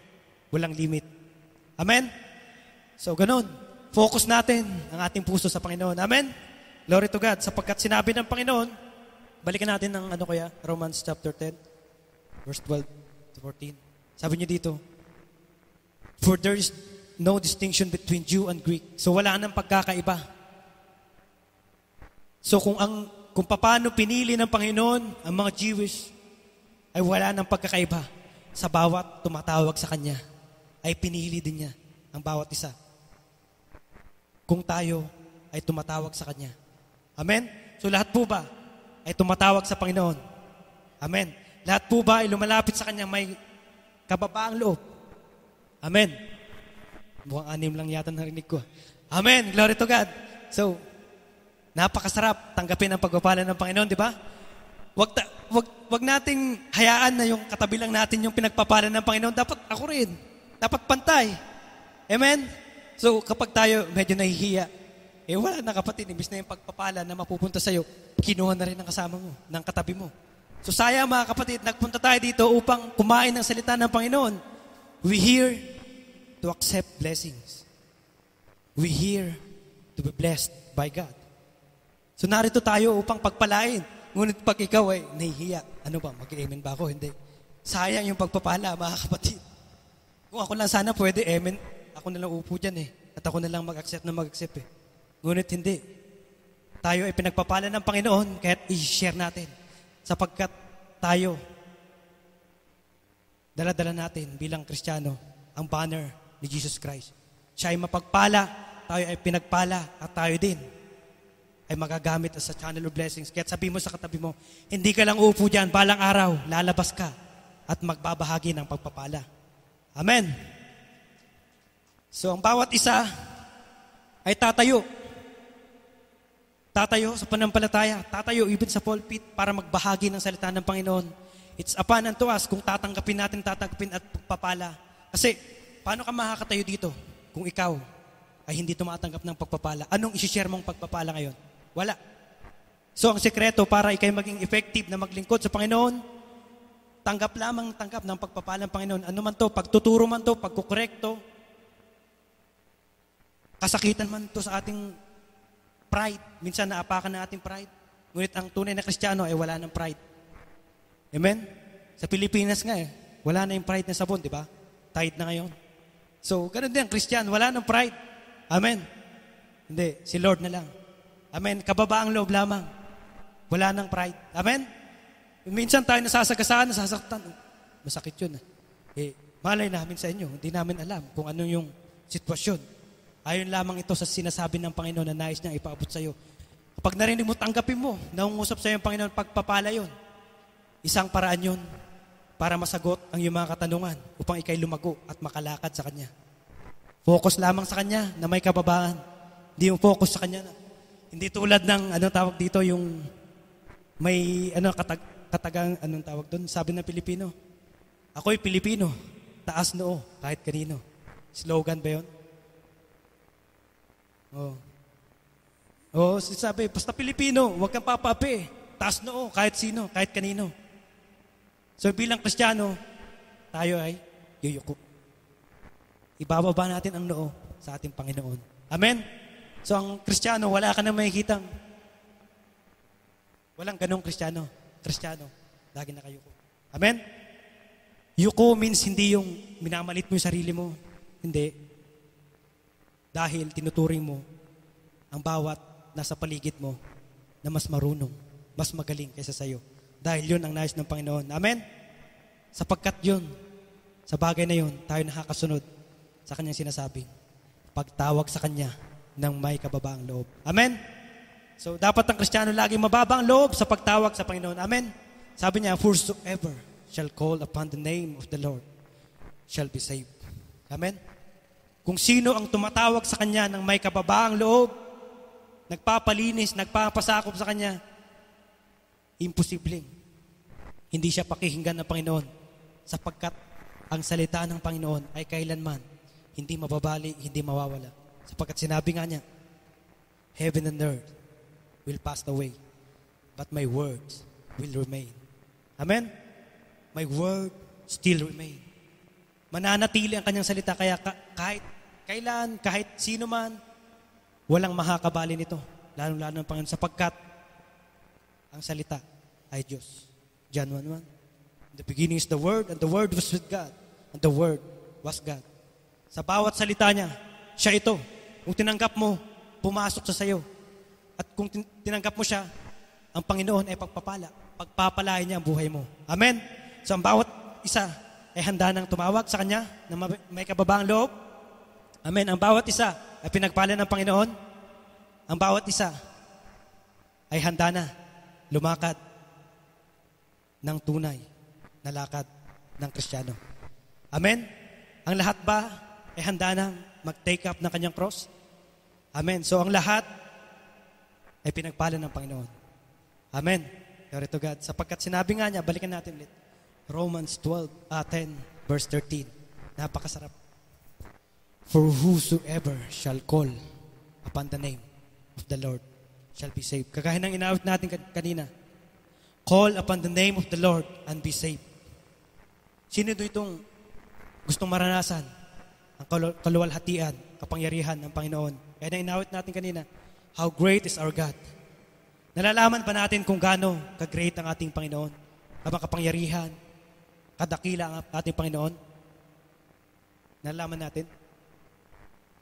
Walang limit. Amen? So, ganun. Focus natin ang ating puso sa Panginoon. Amen? Glory to God. Sapagkat sinabi ng Panginoon, balikan natin ng Romans chapter 10, verse 12 to 14. Sabi niyo dito, for there is no distinction between Jew and Greek. So wala nang pagkakaiba. So kung paano pinili ng Panginoon ang mga Jewish, ay wala nang pagkakaiba. Sa bawat tumatawag sa Kanya, ay pinili din niya ang bawat isa. Kung tayo ay tumatawag sa Kanya. Amen? So lahat po ba ay tumatawag sa Panginoon? Amen. Lahat po ba ay lumalapit sa Kanya may kababaang loob? Amen. Mukhang anim lang yata narinig ko. Amen. Glory to God. So, napakasarap tanggapin ang pagpapala ng Panginoon, di ba? Wag nating hayaan na yung katabi lang natin yung pinagpapala ng Panginoon. Dapat ako rin. Dapat pantay. Amen? So, kapag tayo medyo nahihiya, wala na kapatid, imbis na yung pagpapala na mapupunta sa'yo, kinuha na rin ng kasama mo, ng katabi mo. So sayang mga kapatid, nagpunta tayo dito upang kumain ng salita ng Panginoon. We here to accept blessings. We here to be blessed by God. So narito tayo upang pagpalain. Ngunit pag ikaw ay nahihiya, ano ba, mag-amen ba ako? Hindi. Sayang yung pagpapala mga kapatid. Kung ako lang sana pwede, amen. Ako na lang upo dyan At ako na lang mag-accept na mag-accept Ngunit hindi. Tayo ay pinagpapala ng Panginoon kaya't i-share natin. Sapagkat tayo, dala-dala natin bilang Kristiyano ang banner ni Jesus Christ. Siya ay mapagpala, tayo ay pinagpala, at tayo din ay magagamit sa channel of blessings. Kaya't sabi mo sa katabi mo, hindi ka lang uupo dyan, balang araw, lalabas ka at magbabahagi ng pagpapala. Amen. So ang bawat isa ay tatayo sa panampalataya, tatayo even sa pulpit para magbahagi ng salita ng Panginoon. It's upon unto us kung tatanggapin at pagpapala. Kasi, paano ka makakatayo dito kung ikaw ay hindi tumatanggap ng pagpapala? Anong isi-share mong pagpapala ngayon? Wala. So, ang sekreto para ikay maging effective na maglingkod sa Panginoon, tanggap lamang tanggap ng pagpapala ng Panginoon. Ano man to, pagtuturo man to, pagkukorekto, kasakitan man to sa ating pride. Minsan naapakan na ating pride. Ngunit ang tunay na Kristiyano ay wala ng pride. Amen? Sa Pilipinas nga wala na yung pride na sabon, di ba? Tide na ngayon. So, ganun din ang Kristiyano, wala ng pride. Amen? Hindi, si Lord na lang. Amen? Kababaang loob lamang. Wala ng pride. Amen? Minsan tayo nasasagasaan, nasasaktan. Masakit yun. Malay namin sa inyo, hindi namin alam kung ano yung sitwasyon. Ayon lamang ito sa sinasabi ng Panginoon na nais niyang ipaabot sa iyo. Kapag narinig mo, tanggapin mo, nangungusap sa iyo ang Panginoon, pagpapala yun. Isang paraan yun para masagot ang iyong mga katanungan upang ikay lumago at makalakad sa Kanya. Focus lamang sa Kanya na may kababaan. Hindi yung focus sa Kanya na. Hindi tulad ng, tawag dito, yung may, katagang, tawag doon? Sabi ng Pilipino, ako'y Pilipino, taas noo, kahit kanino. Slogan ba yun? Sabi, basta Pilipino, huwag kang papapi. Taas noo, kahit sino, kahit kanino. So bilang Kristiyano, tayo ay yuyuko. Ibababa natin ang noo sa ating Panginoon. Amen? So ang Kristiyano, wala ka na makikitang. Walang ganong Kristiyano. Kristiyano, lagi nakayuko. Amen? Yuko means hindi yung minamalit mo yung sarili mo. Hindi. Dahil tinuturing mo ang bawat nasa paligid mo na mas marunong, mas magaling kaysa sa'yo. Dahil yun ang nais ng Panginoon. Amen? Sapagkat yun, sa bagay na yun, tayo nakakasunod sa Kanyang sinasabi. Pagtawag sa Kanya ng may kababaang loob. Amen? So, dapat ang Kristiyano laging mababang loob sa pagtawag sa Panginoon. Amen? Sabi niya, whosoever shall call upon the name of the Lord shall be saved. Amen? Kung sino ang tumatawag sa Kanya ng may kababaang loob, nagpapalinis, nagpapasakop sa Kanya, imposibleng hindi siya pakikinggan ng Panginoon sapagkat ang salita ng Panginoon ay kailanman hindi mababali, hindi mawawala. Sapagkat sinabi nga niya, heaven and earth will pass away, but my words will remain. Amen? My word still remain. Mananatili ang kanyang salita, kaya kahit kailan, kahit sino man, walang makakabali nito, lalong-lalo ng Panginoon, sapagkat ang salita ay Diyos. John 1:1. In the beginning is the Word, and the Word was with God, and the Word was God. Sa bawat salita niya, siya ito. Kung tinanggap mo, pumasok sa sayo. At kung tinanggap mo siya, ang Panginoon ay pagpapala. Pagpapalain niya ang buhay mo. Amen? So ang bawat isa ay handa nang tumawag sa Kanya na may kababaang loob. Amen? Ang bawat isa ay pinagpala ng Panginoon. Ang bawat isa ay handa na lumakad ng tunay na lakad ng Kristiyano. Amen? Ang lahat ba ay handa nang mag-take up ng kanyang cross? Amen. So ang lahat ay pinagpala ng Panginoon. Amen. Glory to God. Sapagkat sinabi nga niya, balikan natin ulit. Romans 10 verse 13. Napakasarap. For whosoever shall call upon the name of the Lord shall be saved. Kagaya ng inawit natin kanina. Call upon the name of the Lord and be saved. Sino itong gustong maranasan ang kaluwalhatian, kapangyarihan ng Panginoon? Kaya na inawit natin kanina, how great is our God. Nalalaman pa natin kung gaano ka-great ang ating Panginoon, ang kapangyarihan, kadakila ang ating Panginoon. Nalalaman natin?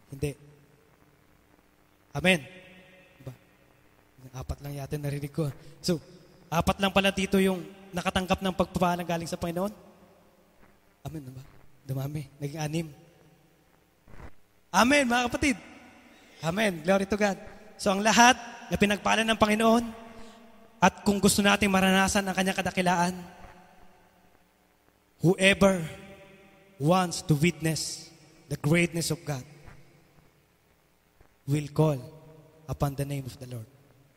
Hindi. Amen. Diba? 4 lang yata narinig ko. So, 4 lang pala dito yung nakatanggap ng pagpapala galing sa Panginoon. Amen, diba? Dumami. Naging 6. Amen, mga kapatid. Amen. Glory to God. So, ang lahat na pinagpala ng Panginoon at kung gusto natin maranasan ang kanyang kadakilaan, whoever wants to witness the greatness of God will call upon the name of the Lord.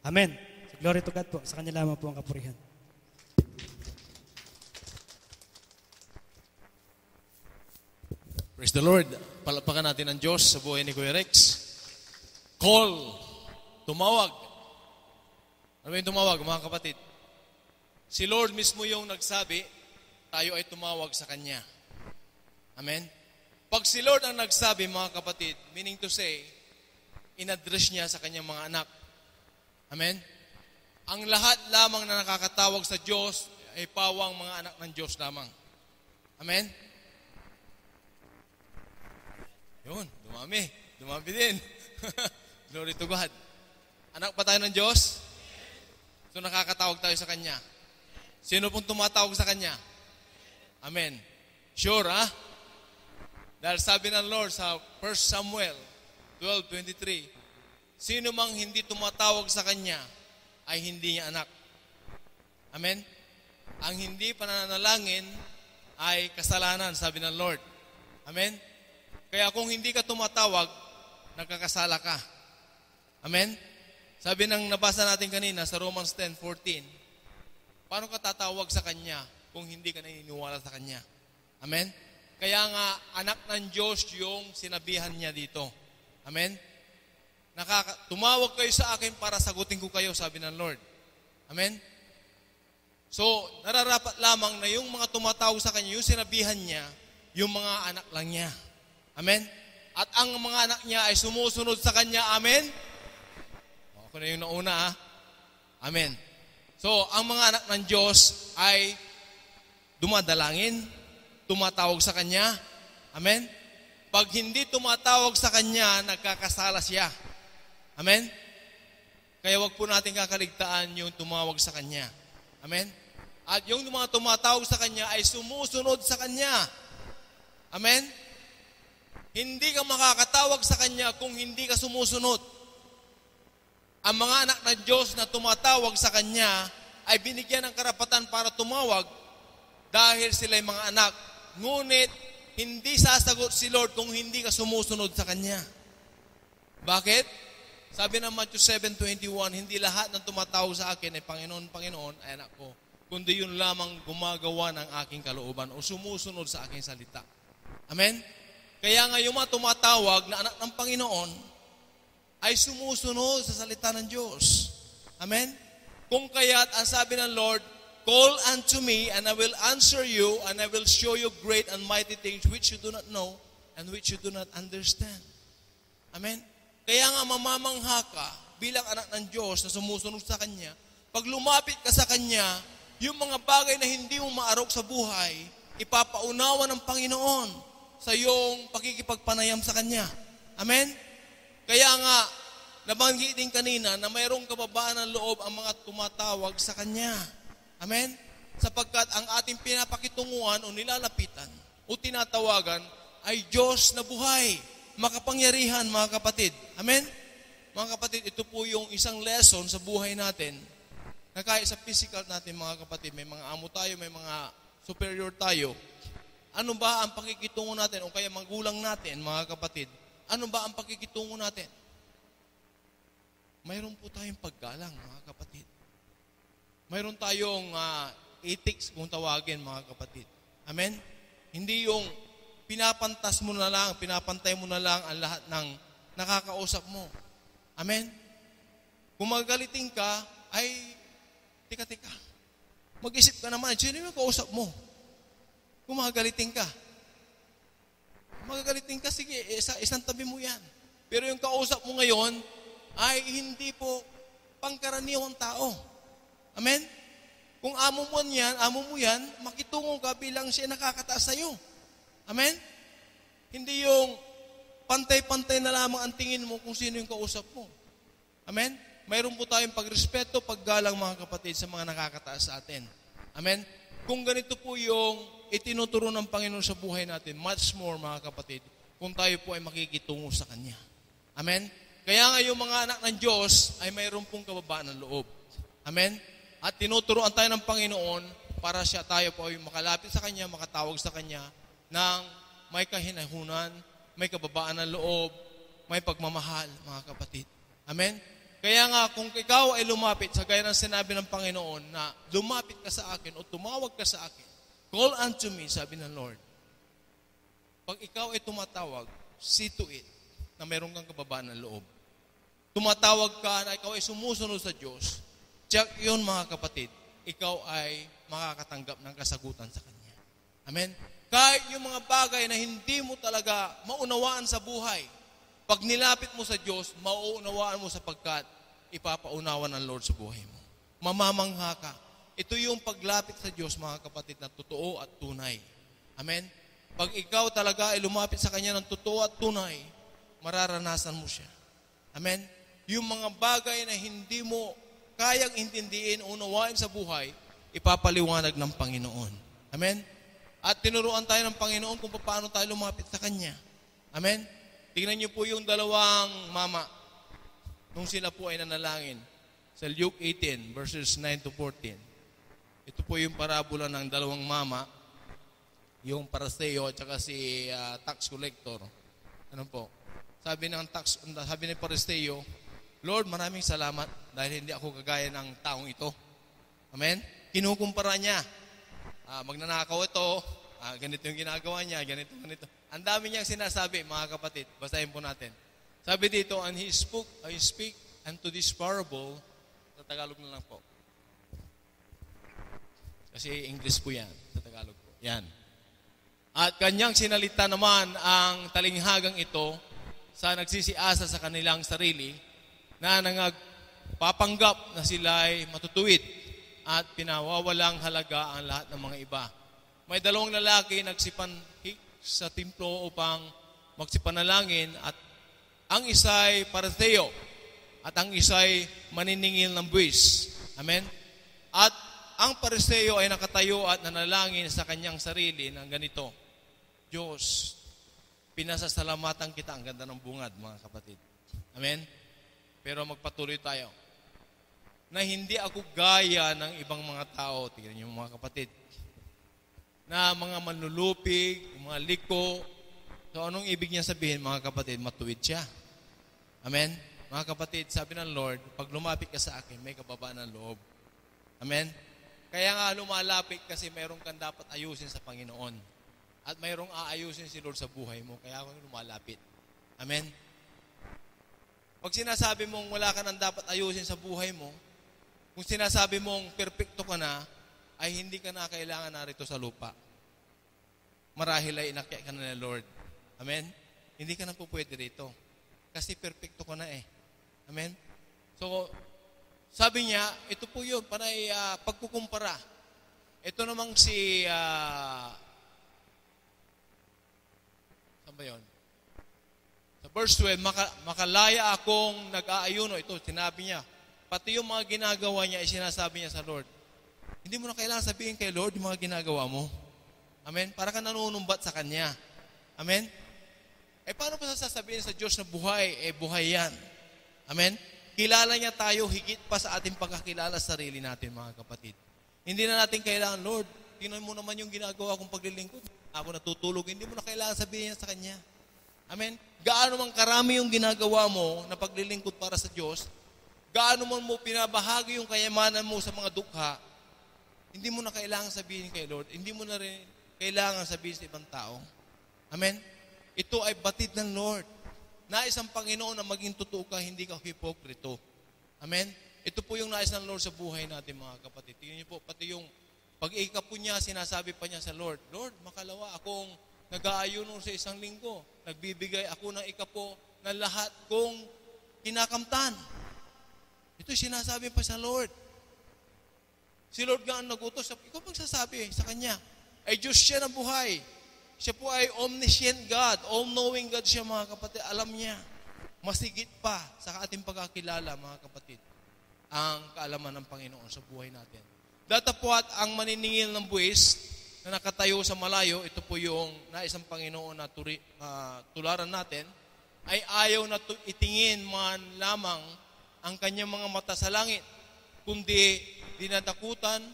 Amen. So, glory to God po. Sa Kanya lamang po ang kapurihan. Praise the Lord. Palapakan natin ang Diyos sa buhay ni Kuya Rex. Call. Tumawag. Ano ba yung tumawag, mga kapatid? Si Lord mismo yung nagsabi tayo ay tumawag sa Kanya. Amen? Pag si Lord ang nagsabi, mga kapatid, meaning to say, in-address niya sa Kanyang mga anak. Amen? Ang lahat lamang na nakakatawag sa Diyos ay pawang mga anak ng Diyos lamang. Amen? Yun, dumami. Dumami din. Glory to God. Anak pa tayo ng Diyos? So nakakatawag tayo sa Kanya. Sino pong tumatawag sa Kanya? Amen. Sure, ha? Dahil sabi ng Lord sa 1 Samuel 12:23, sino mang hindi tumatawag sa Kanya ay hindi niya anak. Amen? Ang hindi pananalangin ay kasalanan, sabi ng Lord. Amen? Kaya kung hindi ka tumatawag, nagkakasala ka. Amen? Sabi ng nabasa natin kanina sa Romans 10:14, paano ka tatawag sa Kanya kung hindi ka naniniwala sa Kanya? Amen? Kaya nga, anak ng Diyos yung sinabihan niya dito. Amen? Tumawag kayo sa akin para sagutin ko kayo, sabi ng Lord. Amen? So, nararapat lamang na yung mga tumatawag sa Kanya, yung sinabihan niya, yung mga anak lang niya. Amen? At ang mga anak niya ay sumusunod sa Kanya. Amen? Ako na yung nauna, ha? Amen. So, ang mga anak ng Diyos ay dumadalangin, tumatawag sa Kanya. Amen? Pag hindi tumatawag sa Kanya, nagkakasala siya. Amen? Kaya wag po natin kakaligtaan yung tumawag sa Kanya. Amen? At yung mga tumatawag sa Kanya ay sumusunod sa Kanya. Amen? Hindi ka makakatawag sa Kanya kung hindi ka sumusunod. Ang mga anak ng Diyos na tumatawag sa Kanya ay binigyan ng karapatan para tumawag dahil sila'y mga anak. Ngunit, hindi sasagot si Lord kung hindi ka sumusunod sa Kanya. Bakit? Sabi ng Matthew 7:21, hindi lahat ng tumatawag sa akin ay Panginoon, Panginoon, ay anak ko, kundi yun lamang gumagawa ng aking kalooban o sumusunod sa aking salita. Amen? Kaya nga yung mga tumatawag na anak ng Panginoon ay sumusunod sa salita ng Diyos. Amen? Kung kaya't ang sabi ng Lord, call unto me and I will answer you and I will show you great and mighty things which you do not know and which you do not understand. Amen? Kaya nga mamamangha ka bilang anak ng Diyos na sumusunod sa Kanya. Pag lumapit ka sa Kanya, yung mga bagay na hindi mo maarok sa buhay, ipapaunawa ng Panginoon sa iyong pakikipagpanayam sa Kanya. Amen? Kaya nga, nabanggit din kanina na mayroong kababaan ng loob ang mga tumatawag sa Kanya. Amen? Sapagkat ang ating pinapakitunguhan o nilalapitan o tinatawagan ay Diyos na buhay, makapangyarihan, mga kapatid. Amen? Mga kapatid, ito po yung isang lesson sa buhay natin na kahit sa physical natin, mga kapatid, may mga amo tayo, may mga superior tayo. Ano ba ang pakikitungo natin o kaya magulang natin, mga kapatid? Ano ba ang pakikitungo natin? Mayroon po tayong paggalang, mga kapatid. Mayroon tayong ethics kung tawagin, mga kapatid. Amen? Hindi yung pinapantas mo na lang, pinapantay mo na lang ang lahat ng nakakausap mo. Amen? Kung magagalitin ka, ay tika. Mag-isip ka naman, sino yung kausap mo? Kung magagalitin ka. Magagalitin ka, sige, isang tabi mo yan. Pero yung kausap mo ngayon, ay hindi po pangkaraniwang tao. Amen? Kung amo mo yan, makitungo ka bilang siya nakakataas sa'yo. Amen? Hindi yung pantay-pantay na lamang ang tingin mo kung sino yung kausap mo. Amen? Mayroon po tayong pagrespeto, paggalang, mga kapatid, sa mga nakakataas sa atin. Amen? Kung ganito po yung itinuturo ng Panginoon sa buhay natin, much more, mga kapatid, kung tayo po ay makikitungo sa Kanya. Amen? Kaya nga yung mga anak ng Diyos ay mayroon pong kababaan ng loob. Amen? At tinuturoan tayo ng Panginoon para tayo po ay makalapit sa Kanya, makatawag sa Kanya ng may kahinahunan, may kababaan ng loob, may pagmamahal, mga kapatid. Amen? Kaya nga, kung ikaw ay lumapit, sa gaya ng sinabi ng Panginoon na lumapit ka sa akin o tumawag ka sa akin, call unto me, sabi ng Lord. Pag ikaw ay tumatawag, see to it na mayroon kang kababaan ng loob. Tumatawag ka na ikaw ay sumusunod sa Diyos, check yun, mga kapatid, ikaw ay makakatanggap ng kasagutan sa Kanya. Amen? Kahit yung mga bagay na hindi mo talaga maunawaan sa buhay, pag nilapit mo sa Diyos, mauunawaan mo sapagkat ipapaunawa ng Lord sa buhay mo. Mamamangha ka. Ito yung paglapit sa Diyos, mga kapatid, na totoo at tunay. Amen? Pag ikaw talaga ay lumapit sa Kanya ng totoo at tunay, mararanasan mo siya. Amen? Yung mga bagay na hindi mo kayang intindihin, unawain sa buhay, ipapaliwanag ng Panginoon. Amen? At tinuruan tayo ng Panginoon kung paano tayo lumapit sa Kanya. Amen? Tingnan niyo po yung dalawang mama nung sila po ay nanalangin sa Luke 18 verses 9 to 14. Ito po yung parabola ng dalawang mama, yung Pariseo at saka si tax collector. Ano po? Sabi ni Pariseo, Lord, maraming salamat dahil hindi ako kagaya ng taong ito. Amen? Kinukumpara niya. Magnanakaw ito, ganito yung ginagawa niya, ganito. Ang dami niyang sinasabi, mga kapatid. Basahin po natin. Sabi dito, and he speak unto this parable, sa Tagalog na lang po. Kasi English po yan, sa Tagalog po. Yan. At kanyang sinalita naman ang talinghagang ito sa nagsisiasa sa kanilang sarili na nangagpapanggap na sila ay matutuwid at pinawawalang halaga ang lahat ng mga iba. May dalawang lalaki nagsipanhik sa templo upang magsipanalangin at ang isa'y Pariseo at ang isa'y maniningil ng buwis. Amen? At ang Pariseo ay nakatayo at nanalangin sa kanyang sarili ng ganito, Diyos, pinasasalamatan kita. Ang ganda ng bungad, mga kapatid. Amen? Pero magpatuloy tayo. Na hindi ako gaya ng ibang mga tao, tingnan niyo mga kapatid, na mga manlulupig, mga liko. So anong ibig niya sabihin, mga kapatid? Matuwid siya. Amen? Mga kapatid, sabi ng Lord, pag lumapit ka sa akin, may kababaan ng loob. Amen? Kaya nga lumalapit kasi mayroon kang dapat ayusin sa Panginoon. At mayroong aayusin si Lord sa buhay mo, kaya ako lumalapit. Amen? Pag sinasabi mong wala ka nang dapat ayusin sa buhay mo, kung sinasabi mong perpekto ka na, ay hindi ka na kailangan narito sa lupa. Marahil ay inakyat ka na ng Lord. Amen? Hindi ka na po pwede rito. Kasi perpekto ka na eh. Amen? So, sabi niya, ito po yun, panay pagkukumpara. Ito namang si, saan ba yun? Sa verse 12, makalaya akong nag-aayuno. Ito, sinabi niya. Pati yung mga ginagawa niya, sinasabi niya sa Lord. Hindi mo na kailangan sabihin kay Lord yung mga ginagawa mo. Amen? Para ka nanunumbat sa Kanya. Amen? Paano pa sasabihin sa Diyos na buhay? Buhay yan. Amen? Kilala niya tayo higit pa sa ating pagkakilala sa sarili natin, mga kapatid. Hindi na natin kailangan, Lord, tingnan mo naman yung ginagawa kong paglilingkod. Ako natutulog, hindi mo na kailangan sabihin yan sa Kanya. Amen? Gaano mang karami yung ginagawa mo na paglilingkod para sa Diyos, gaano mo pinabahagi yung kayamanan mo sa mga dukha, hindi mo na kailangan sabihin kay Lord, hindi mo na rin kailangan sabihin sa ibang tao. Amen? Ito ay batid ng Lord. Nais ang Panginoon na maging totoo ka, hindi ka hipokrito. Amen? Ito po yung nais ng Lord sa buhay natin, mga kapatid. Tingnan niyo po, pati yung pag-iika po niya, sinasabi pa niya sa Lord, Lord, makalawa akong nag-aayuno sa isang linggo. Nagbibigay ako ng ikapo ng lahat kong kinakamtan. Ito sinasabi pa sa Lord. Si Lord nga ang nagutos. Ikaw magsasabi sa Kanya. Ay Diyos siya na buhay. Siya po ay omniscient God. All-knowing God siya, mga kapatid. Alam niya. Masigit pa sa ating pagkakilala, mga kapatid, ang kaalaman ng Panginoon sa buhay natin. Datapwat ang maniningil ng buwis na nakatayo sa malayo, ito po yung naisang Panginoon na tularan natin, ay ayaw na itingin man lamang ang kanyang mga mata sa langit, kundi dinadagutkan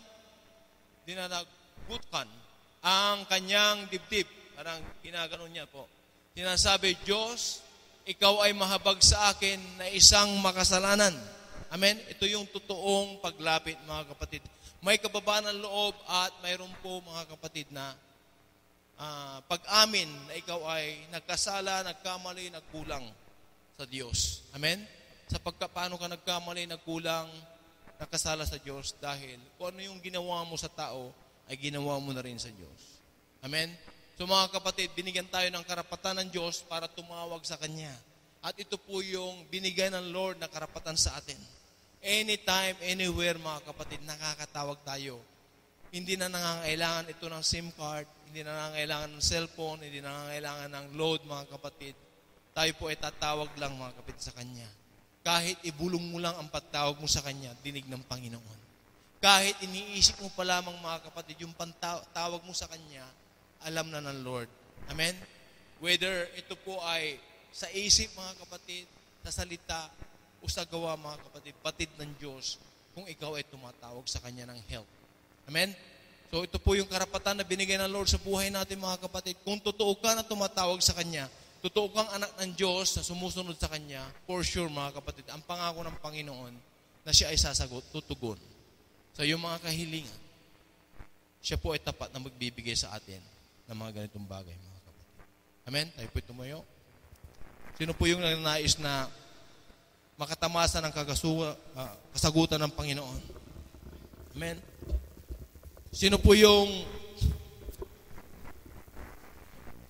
ang kanyang dibdib. Parang ginaganon niya po. Sinasabi, Diyos, ikaw ay mahabag sa akin na isang makasalanan. Amen? Ito yung totoong paglapit, mga kapatid. May kababaan ng loob at mayroon po, mga kapatid, na pag-amin na ikaw ay nagkasala, nagkamali, nagkulang sa Diyos. Amen? Paano ka nagkamali, nagkulang, nakasala sa Diyos dahil kung ano yung ginawa mo sa tao, ay ginawa mo na rin sa Diyos. Amen? So mga kapatid, binigyan tayo ng karapatan ng Diyos para tumawag sa Kanya. At ito po yung binigay ng Lord na karapatan sa atin. Anytime, anywhere mga kapatid, nakakatawag tayo. Hindi na nangangailangan ito ng SIM card, hindi na nangangailangan ng cellphone, hindi na nangangailangan ng load mga kapatid. Tayo po ay tatawag lang mga kapatid sa Kanya. Kahit ibulong mo lang ang pagtawag mo sa Kanya, dinig ng Panginoon. Kahit iniisip mo pa lamang mga kapatid, yung pantawag mo sa Kanya, alam na ng Lord. Amen? Whether ito po ay sa isip mga kapatid, sa salita, o sa gawa mga kapatid, batid ng Diyos kung ikaw ay tumatawag sa Kanya ng help. Amen? So ito po yung karapatan na binigay ng Lord sa buhay natin mga kapatid. Kung totoo ka na tumatawag sa Kanya, totoo kang anak ng Diyos na sumusunod sa Kanya, for sure mga kapatid, ang pangako ng Panginoon na siya ay sasagot, tutugon sa iyong mga kahilingan. Siya po ay tapat na magbibigay sa atin ng mga ganitong bagay mga kapatid. Amen? Tayo po tumayo. Sino po yung nais na makatamasa ng kasagutan ng Panginoon? Amen? Sino po yung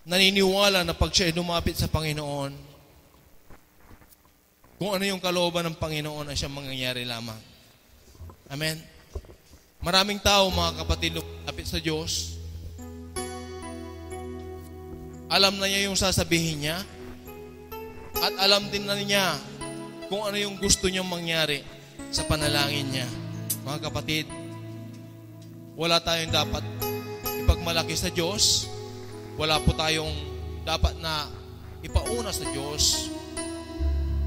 naniniwala na pag siya ay lumapit sa Panginoon, kung ano yung kalooban ng Panginoon ay siyang mangyayari lamang? Amen? Maraming tao, mga kapatid, lumapit sa Diyos. Alam na niya yung sasabihin niya at alam din na niya kung ano yung gusto niyang mangyari sa panalangin niya. Mga kapatid, wala tayong dapat ipagmalaki sa Diyos. Wala po tayong dapat na ipauna sa Diyos.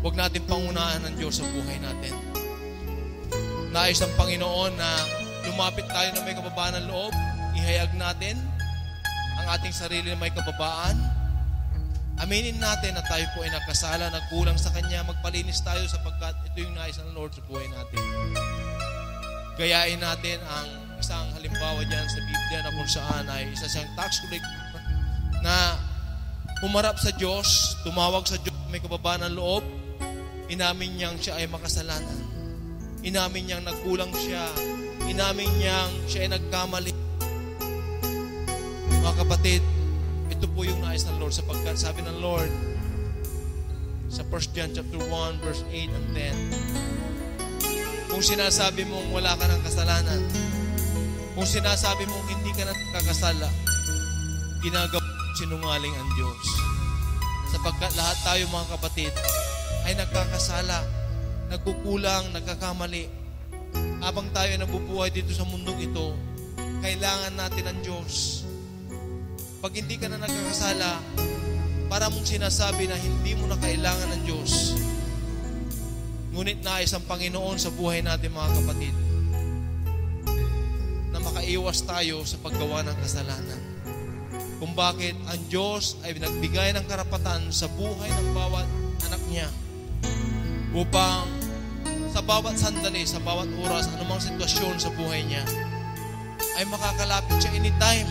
Huwag natin pangunahan ng Diyos sa buhay natin. Nais ng Panginoon na lumapit tayo na may kababaan ng loob. Ihayag natin ang ating sarili na may kababaan. Aminin natin na tayo po ay nagkasala, nagkulang sa Kanya. Magpalinis tayo sapagkat ito yung nais ng Lord sa buhay natin. Gayain natin ang isang halimbawa dyan sa Biblia na kung saan ay isa siyang tax collector na humarap sa Diyos, tumawag sa Diyos, may kababaan ng loob. Inamin niyang siya ay makasalanan. Inamin niyang nagkulang siya. Inamin niyang siya ay nagkamali. Mga kapatid, ito po yung nais ng Lord sapagkat sabi ng Lord sa 1 John chapter 1 verse 8 and 10, kung sinasabi mong wala ka ng kasalanan, kung sinasabi mong hindi ka nakakasala, ginagawa sinungaling ang Diyos. Sapagkat lahat tayo mga kapatid ay nagkakasala, nagkukulang, nagkakamali. Habang tayo nabubuhay dito sa mundong ito, kailangan natin ang Diyos. Pag hindi ka na nagkakasala, para mong sinasabi na hindi mo na kailangan ng Diyos. Ngunit nais ang Panginoon sa buhay natin mga kapatid na makaiwas tayo sa paggawa ng kasalanan. Kung bakit ang Diyos ay nagbigay ng karapatan sa buhay ng bawat anak niya upang sa bawat sandali, sa bawat oras, anumang sitwasyon sa buhay niya ay makakalapit siya anytime.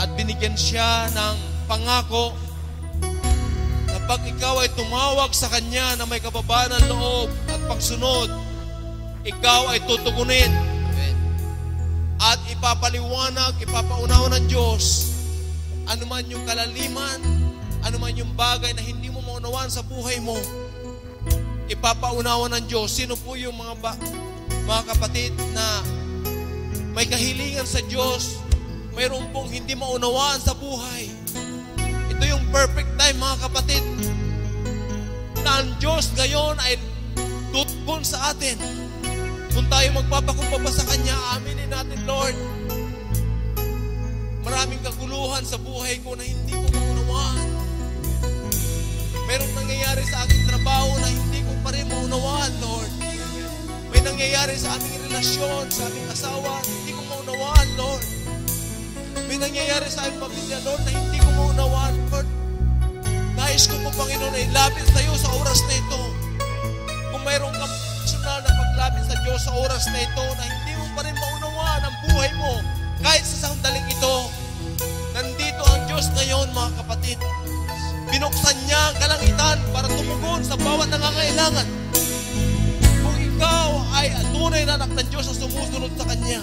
At binigyan siya ng pangako na pag ikaw ay tumawag sa Kanya na may kababaan ng loob at pagsunod, ikaw ay tutugunin. Amen. At ipapaliwanag, ipapaunawa ng Diyos anuman yung kalaliman, anuman yung bagay na hindi mo maunawaan sa buhay mo, ipapaunawa ng Diyos. Sino po yung mga kapatid na may kahilingan sa Diyos, mayroon pong hindi maunawaan sa buhay? Ito yung perfect time mga kapatid na ang Diyos ngayon ay tutugon sa atin. Kung tayo magpapakumbaba sa Kanya, aminin natin, Lord, maraming kaguluhan sa buhay ko na hindi ko maunawaan. Merong nangyayari sa aking trabaho na hindi ko pa rin maunawaan, Lord. May nangyayari sa aming relasyon, sa aming asawa, hindi ko maunawaan, Lord. May nangyayari sa aming pamilya, Lord, na hindi ko maunawaan, Lord. Nais ko po, Panginoon, ay lapit sa iyo sa oras na ito. Kung mayroong personal na paglapit sa Diyos sa oras na ito na hindi mo pa rin maunawaan ang buhay mo, kahit sa sandaling ito, nandito ang Diyos ngayon, mga kapatid. Binuksan niya ang kalangitan para tumugon sa bawat nangangailangan. Kung ikaw ay tunay na anak ng Diyos na sumusunod sa Kanya,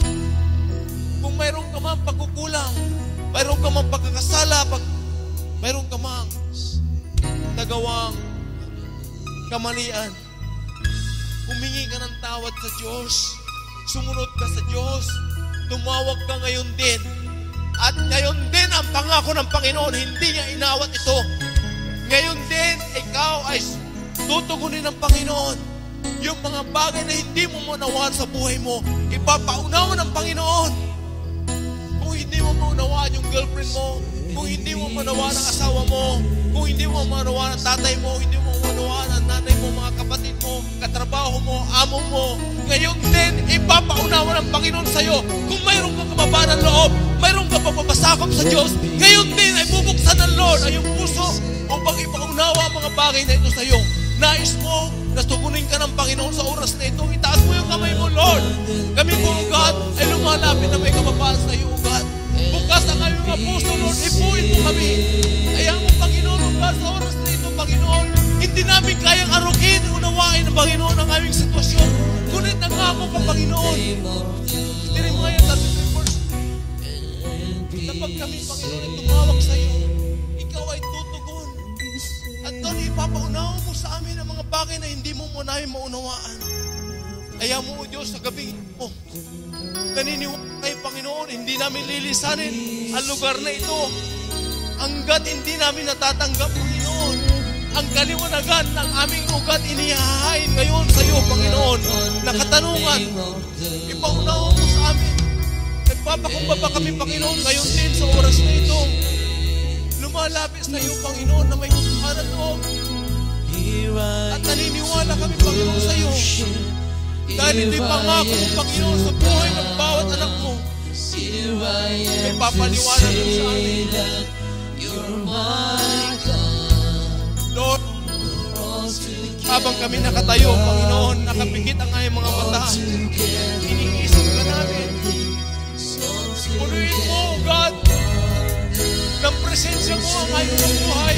Kung mayroon ka mang pagkukulang, mayroon ka mang pagkakasala, mayroon ka mang nagawang kamalian, humingi ka ng tawad sa Diyos, sumunod ka sa Diyos, tumawag ka ngayon din. At ngayon din ang pangako ng Panginoon, hindi niya inawat ito. Ngayon din, ikaw ay tutugunin ng Panginoon. Yung mga bagay na hindi mo maunawaan sa buhay mo, ipapaunawa ng Panginoon. Kung hindi mo maunawaan yung girlfriend mo, kung hindi mo maunawaan ang asawa mo, kung hindi mo maunawaan ang tatay mo, hindi mo maunawaan ang nanay mo, mga kapatid mo, katrabaho mo, amo mo, ngayon din, ipapaunawa ng Panginoon sa'yo. Kung mayroon kang kababaan ng loob, mayroon kang pagpapasakop sa Diyos, ngayon din ay bubuksan ng Lord ang iyong puso upang ipaunawa ang mga bagay na ito sa'yo. Nais mo na tugunin ka ng Panginoon sa oras na ito, itaas mo yung kamay mo, Lord. Kami po, O God, ay lumalapit na may kababaan sa iyo, O God. Bukas ang aming mga puso, Lord, ipuin mo kami. Kaya mo, Panginoon, O God, sa oras na ito, Panginoon, hindi namin kayang arukin, unawain ng Panginoon ang aming sitwasyon. Ngunit nangako ka, Panginoon. Tiri mo ngayon, kapag kami, Panginoon, ay tumawag sa iyo, ikaw ay tutugon. At doon, ipapaunawa mo sa amin ang mga bagay na hindi mo namin maunawaan. Kaya mo, O Diyos, sa gabing ito, naniniwala kay Panginoon, hindi namin lilisanin ang lugar na ito hanggat hindi namin natatanggap, Panginoon, ang kaliwanagan ng aming ugat inihahain ngayon sa iyo, Panginoon, na katanungan. Ipaunawa mo sa amin. Nagpapakumbaba kami, Panginoon, ngayon din sa oras na ito. Lumalapit sa iyo, Panginoon, na may kutuhanan loob. At naniniwala kami, Panginoon, sa iyo. Dahil hindi pangako mo, Panginoon, sa buhay ng bawat anak mo. May papaliwanag mo sa amin. Lord, habang kami nakatayo, Panginoon, nakapikit ang aming mga mata, iniisip ka namin. Punuin mo, O God, ng presensya mo ang aming buhay.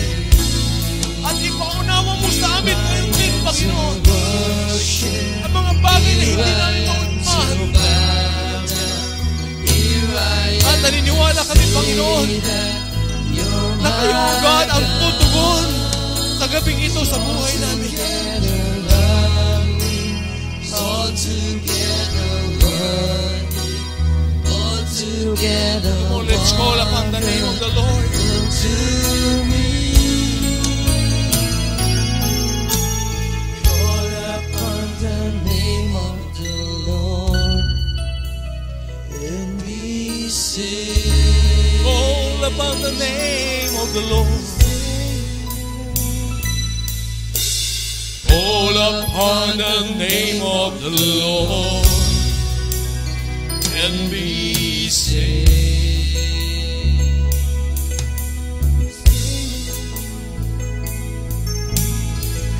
At ipaunawa mo sa amin ngayon din, Panginoon, ang mga bagay na hindi namin maunawaan. At naniniwala kami, Panginoon, na kayo, O God, ang tutugon sa gabing ito sa buhay namin. Come on, let's call upon the name of the Lord. Call upon the name of the Lord and be saved. Call upon the name of the Lord. Call upon the name of the Lord and be saved.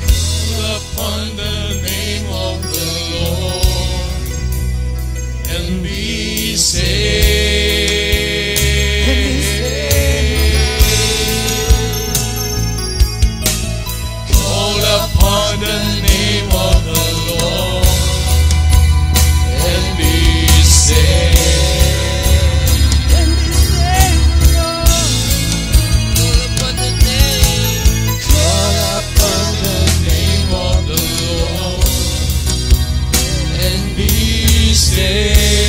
Call upon the name of the Lord and be saved.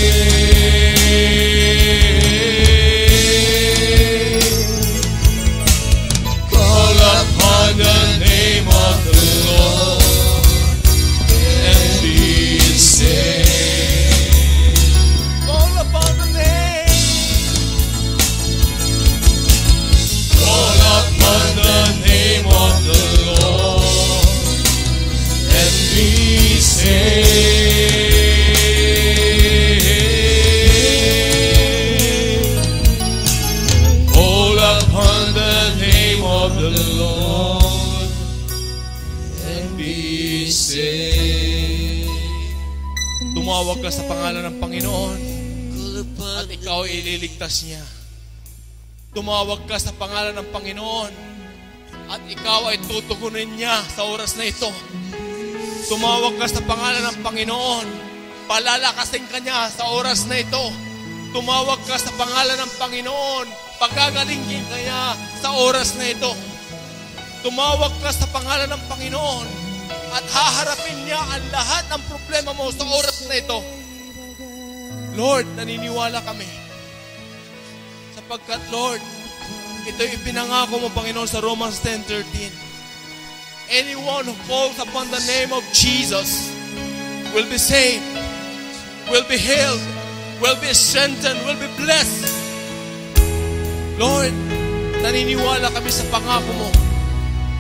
Call upon the name of the Lord and be saved. Tumawag ka sa pangalan ng Panginoon at ikaw ay ililigtas niya. Tumawag ka sa pangalan ng Panginoon at ikaw ay tutugunin niya sa oras na ito. Tumawag ka sa pangalan ng Panginoon, palalakasin ka niya sa oras na ito. tumawag ka sa pangalan ng Panginoon, pagagalingin kaya sa oras na ito. Tumawag ka sa pangalan ng Panginoon at haharapin niya ang lahat ng problema mo sa oras na ito. Lord, naniniwala kami. Sapagkat, Lord, ito ipinangako mo, Panginoon, sa Romans 10:13. Anyone who calls upon the name of Jesus will be saved, will be healed, will be strengthened, will be blessed. Lord, naniniwala kami sa pangako mo.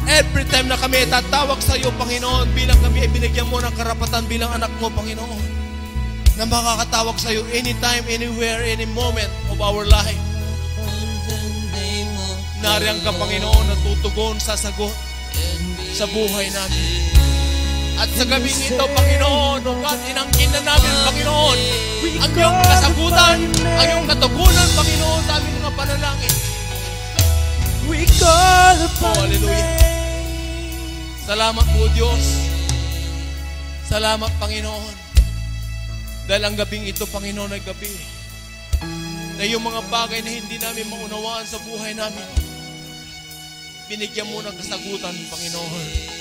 Every time na kami tatawag sa iyo, Panginoon, bilang kami ay binigyan mo ng karapatan bilang anak mo, Panginoon, na makakatawag sa iyo anytime, anywhere, any moment of our life. Nariyan ka, Panginoon, na tutugon, sasagot sa buhay namin. At sa gabing ito, Panginoon, O God, inangkin na namin, Panginoon, ang iyong kasagutan, ang iyong katugunan, Panginoon, sa aming mga panalangin. We call upon Hallelujah. Salamat po, Diyos. Salamat, Panginoon. Dahil ang gabing ito, Panginoon, ay gabi na yung mga bagay na hindi namin maunawaan sa buhay namin, binigyan mo ng kasagutan, Panginoon.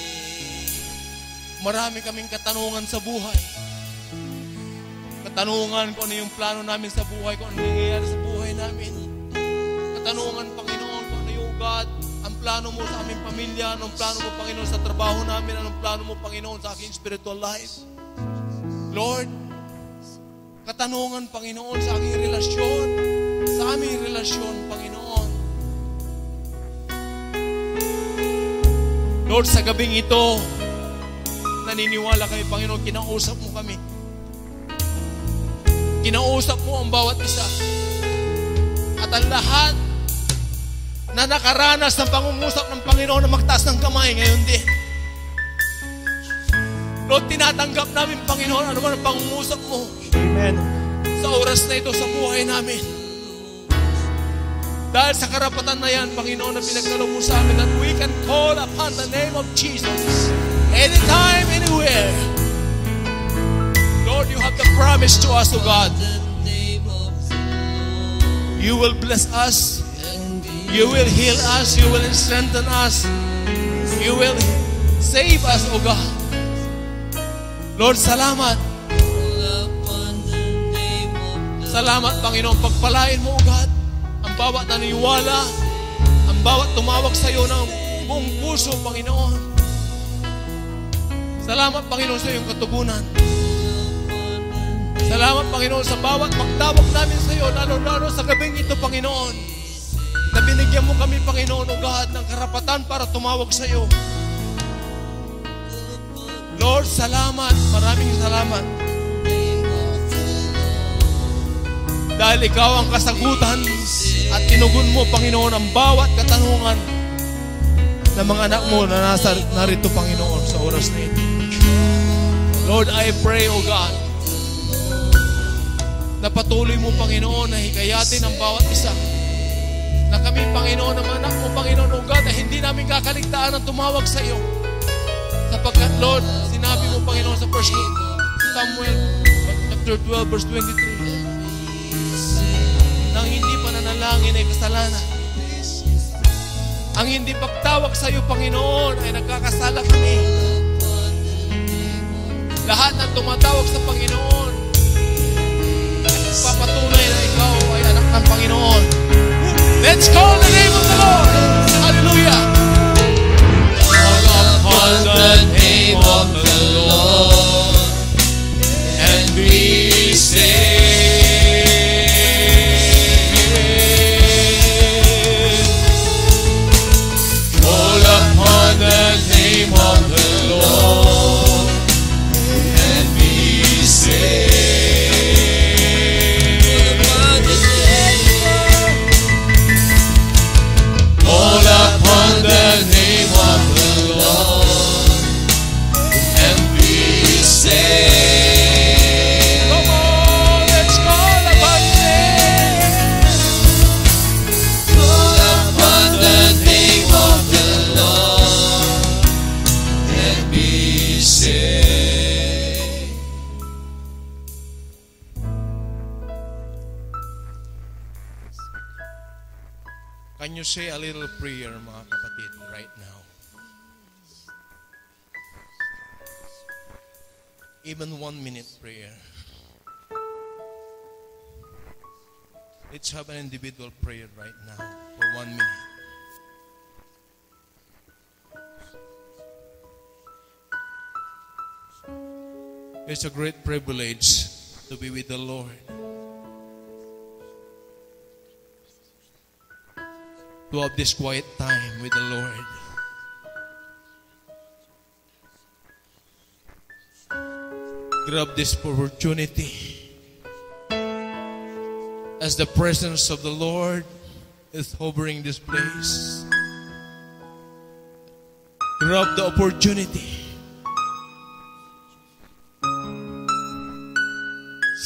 Marami kaming katanungan sa buhay. Katanungan kung ano yung plano namin sa buhay, kung ano nangyayari sa buhay namin. Katanungan, Panginoon, kung ano yung God, ang plano mo sa aming pamilya, anong plano mo, Panginoon, sa trabaho namin, anong plano mo, Panginoon, sa aking spiritual life. Lord, katanungan, Panginoon, sa aking relasyon, sa aming relasyon, Panginoon. Lord, sa gabing ito, naniniwala kami, Panginoon, kinausap mo kami. Kinausap mo ang bawat isa. At ang lahat na nakaranas ng pangungusap ng Panginoon na magtaas ng kamay ngayon din. Lord, tinatanggap namin, Panginoon, ano man ang pangungusap mo. Amen. Sa oras na ito sa buhay namin. Dahil sa karapatan na yan, Panginoon, na pinagkaloob mo sa amin, that we can call upon the name of Jesus anytime, anywhere. Lord, you have the promise to us, O God. You will bless us. You will heal us. You will strengthen us. You will save us, O God. Lord, salamat. Salamat, Panginoon. Pagpalain mo, O God, ang bawat naniwala, ang bawat tumawag sa iyo ng buong puso, Panginoon. Salamat, Panginoon, sa iyong katugunan. Salamat, Panginoon, sa bawat magtawag namin sa iyo, lalo-lalo sa gabing ito, Panginoon, na binigyan mo kami, Panginoon, O God, ng karapatan para tumawag sa iyo. Lord, salamat. Maraming salamat. Dahil ikaw ang kasagutan at tinugon mo, Panginoon, ang bawat katanungan ng mga anak mo na narito, Panginoon, sa oras na ito. Lord, I pray, O God, na patuloy mo, Panginoon, na hikayatin ang bawat isa. Na kami, Panginoon, ang anak mo, Panginoon, O God, na hindi namin kakaligtaan ang tumawag sa iyo. Sapagkat, Lord, sinabi mo, Panginoon, sa 1 Samuel chapter 12, verse 23, nang hindi pananalangin ay kasalanan. Ang hindi pagtawag sa iyo, Panginoon, ay nagkakasala kami. Lahat ng tumatawag sa Panginoon ay papatunay na ikaw ay anak ng Panginoon. Let's call the name of the Lord. Hallelujah. Call upon the name of the Lord and be saved. Call upon the name of the Lord and be saved. Can you say a little prayer, mga kapatid, right now? Even 1 minute prayer. Let's have an individual prayer right now for 1 minute. It's a great privilege to be with the Lord. To have this quiet time with the Lord. Grab this opportunity as the presence of the Lord is hovering this place. Grab the opportunity.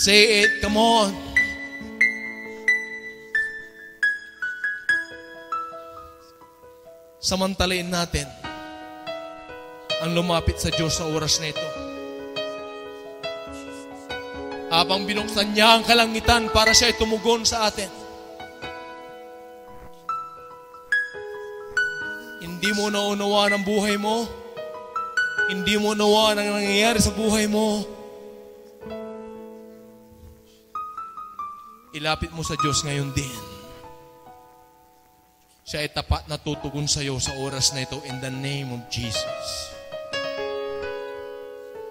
Say it, come on. Samantalain natin ang lumapit sa Diyos sa oras na ito. Habang binuksan niya ang kalangitan para siya ay tumugon sa atin. Hindi mo naunawaan ang buhay mo. Hindi mo naunawaan ang nangyayari sa buhay mo. Ilapit mo sa Diyos ngayon din. Siya ay tapat na tutugon sa iyo sa oras na ito in the name of Jesus.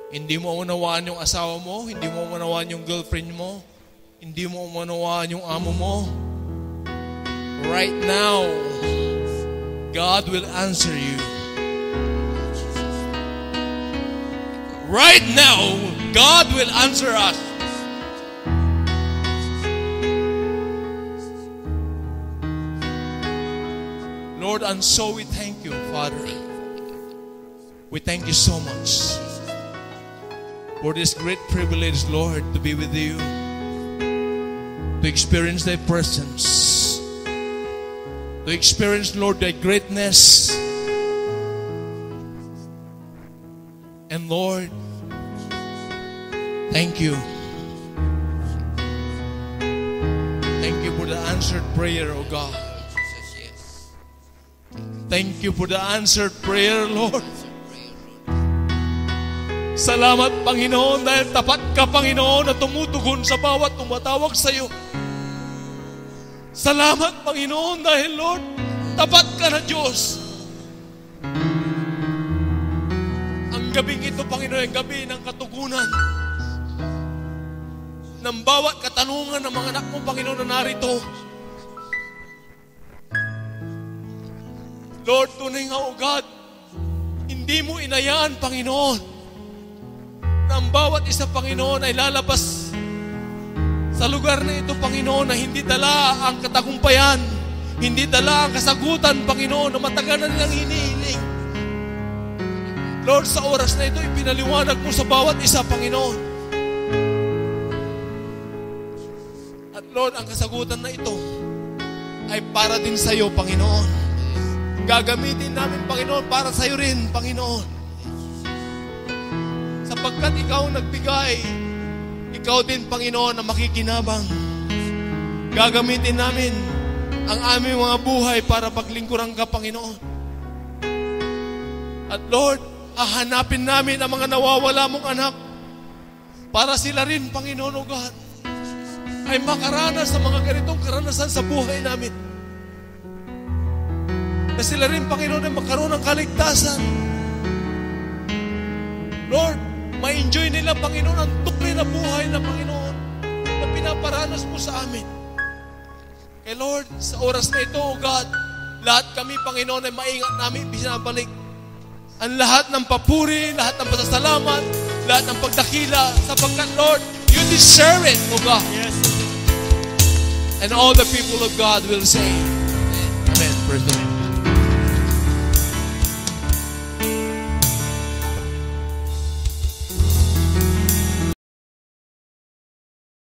Hindi mo unawaan yung asawa mo, hindi mo unawaan yung girlfriend mo, hindi mo unawaan yung amo mo. Right now, God will answer you. Right now, God will answer us. Lord, and so we thank you, Father. We thank you so much for this great privilege, Lord, to be with you, to experience thy presence, to experience, Lord, thy greatness. And Lord, thank you. Thank you for the answered prayer, O God. Thank you for the answered prayer, Lord. Salamat, Panginoon, dahil tapat ka, Panginoon, na tumutugon sa bawat tumatawag sa iyo. Salamat, Panginoon, dahil, Lord, tapat ka na Diyos. Ang gabing ito, Panginoon, ang gabi ng katugunan ng bawat katanungan ng mga anak mo, Panginoon, na narito. Lord, tunay nga, O God, hindi mo inayaan, Panginoon, na ang bawat isa, Panginoon, ay lalabas sa lugar na ito, Panginoon, na hindi dala ang katagumpayan, hindi dala ang kasagutan, Panginoon, na matagal na nilang hinihiling. Lord, sa oras na ito, ipinaliwanag mo sa bawat isa, Panginoon. At Lord, ang kasagutan na ito ay para din sa iyo, Panginoon. Gagamitin namin, Panginoon, para sa iyo rin, Panginoon. Sapagkat ikaw nagbigay, ikaw din, Panginoon, na makikinabang. Gagamitin namin ang aming mga buhay para paglingkuran ka, Panginoon. At Lord, hahanapin namin ang mga nawawala mong anak para sila rin, Panginoon, O God, ay makaranas sa mga ganitong karanasan sa buhay namin. Na sila rin, Panginoon, ay magkaroon ng kaligtasan. Lord, ma-enjoy nila, Panginoon, ang tunay na buhay na, Panginoon, na pinaparanas mo sa amin. Kaya Lord, sa oras na ito, O God, lahat kami, Panginoon, ay maingat namin binabalik. Ang lahat ng papuri, lahat ng pasasalamat, lahat ng pagdakila, sapagkat, Lord, you deserve it, O God. Yes. And all the people of God will say, Amen. Praise the Lord.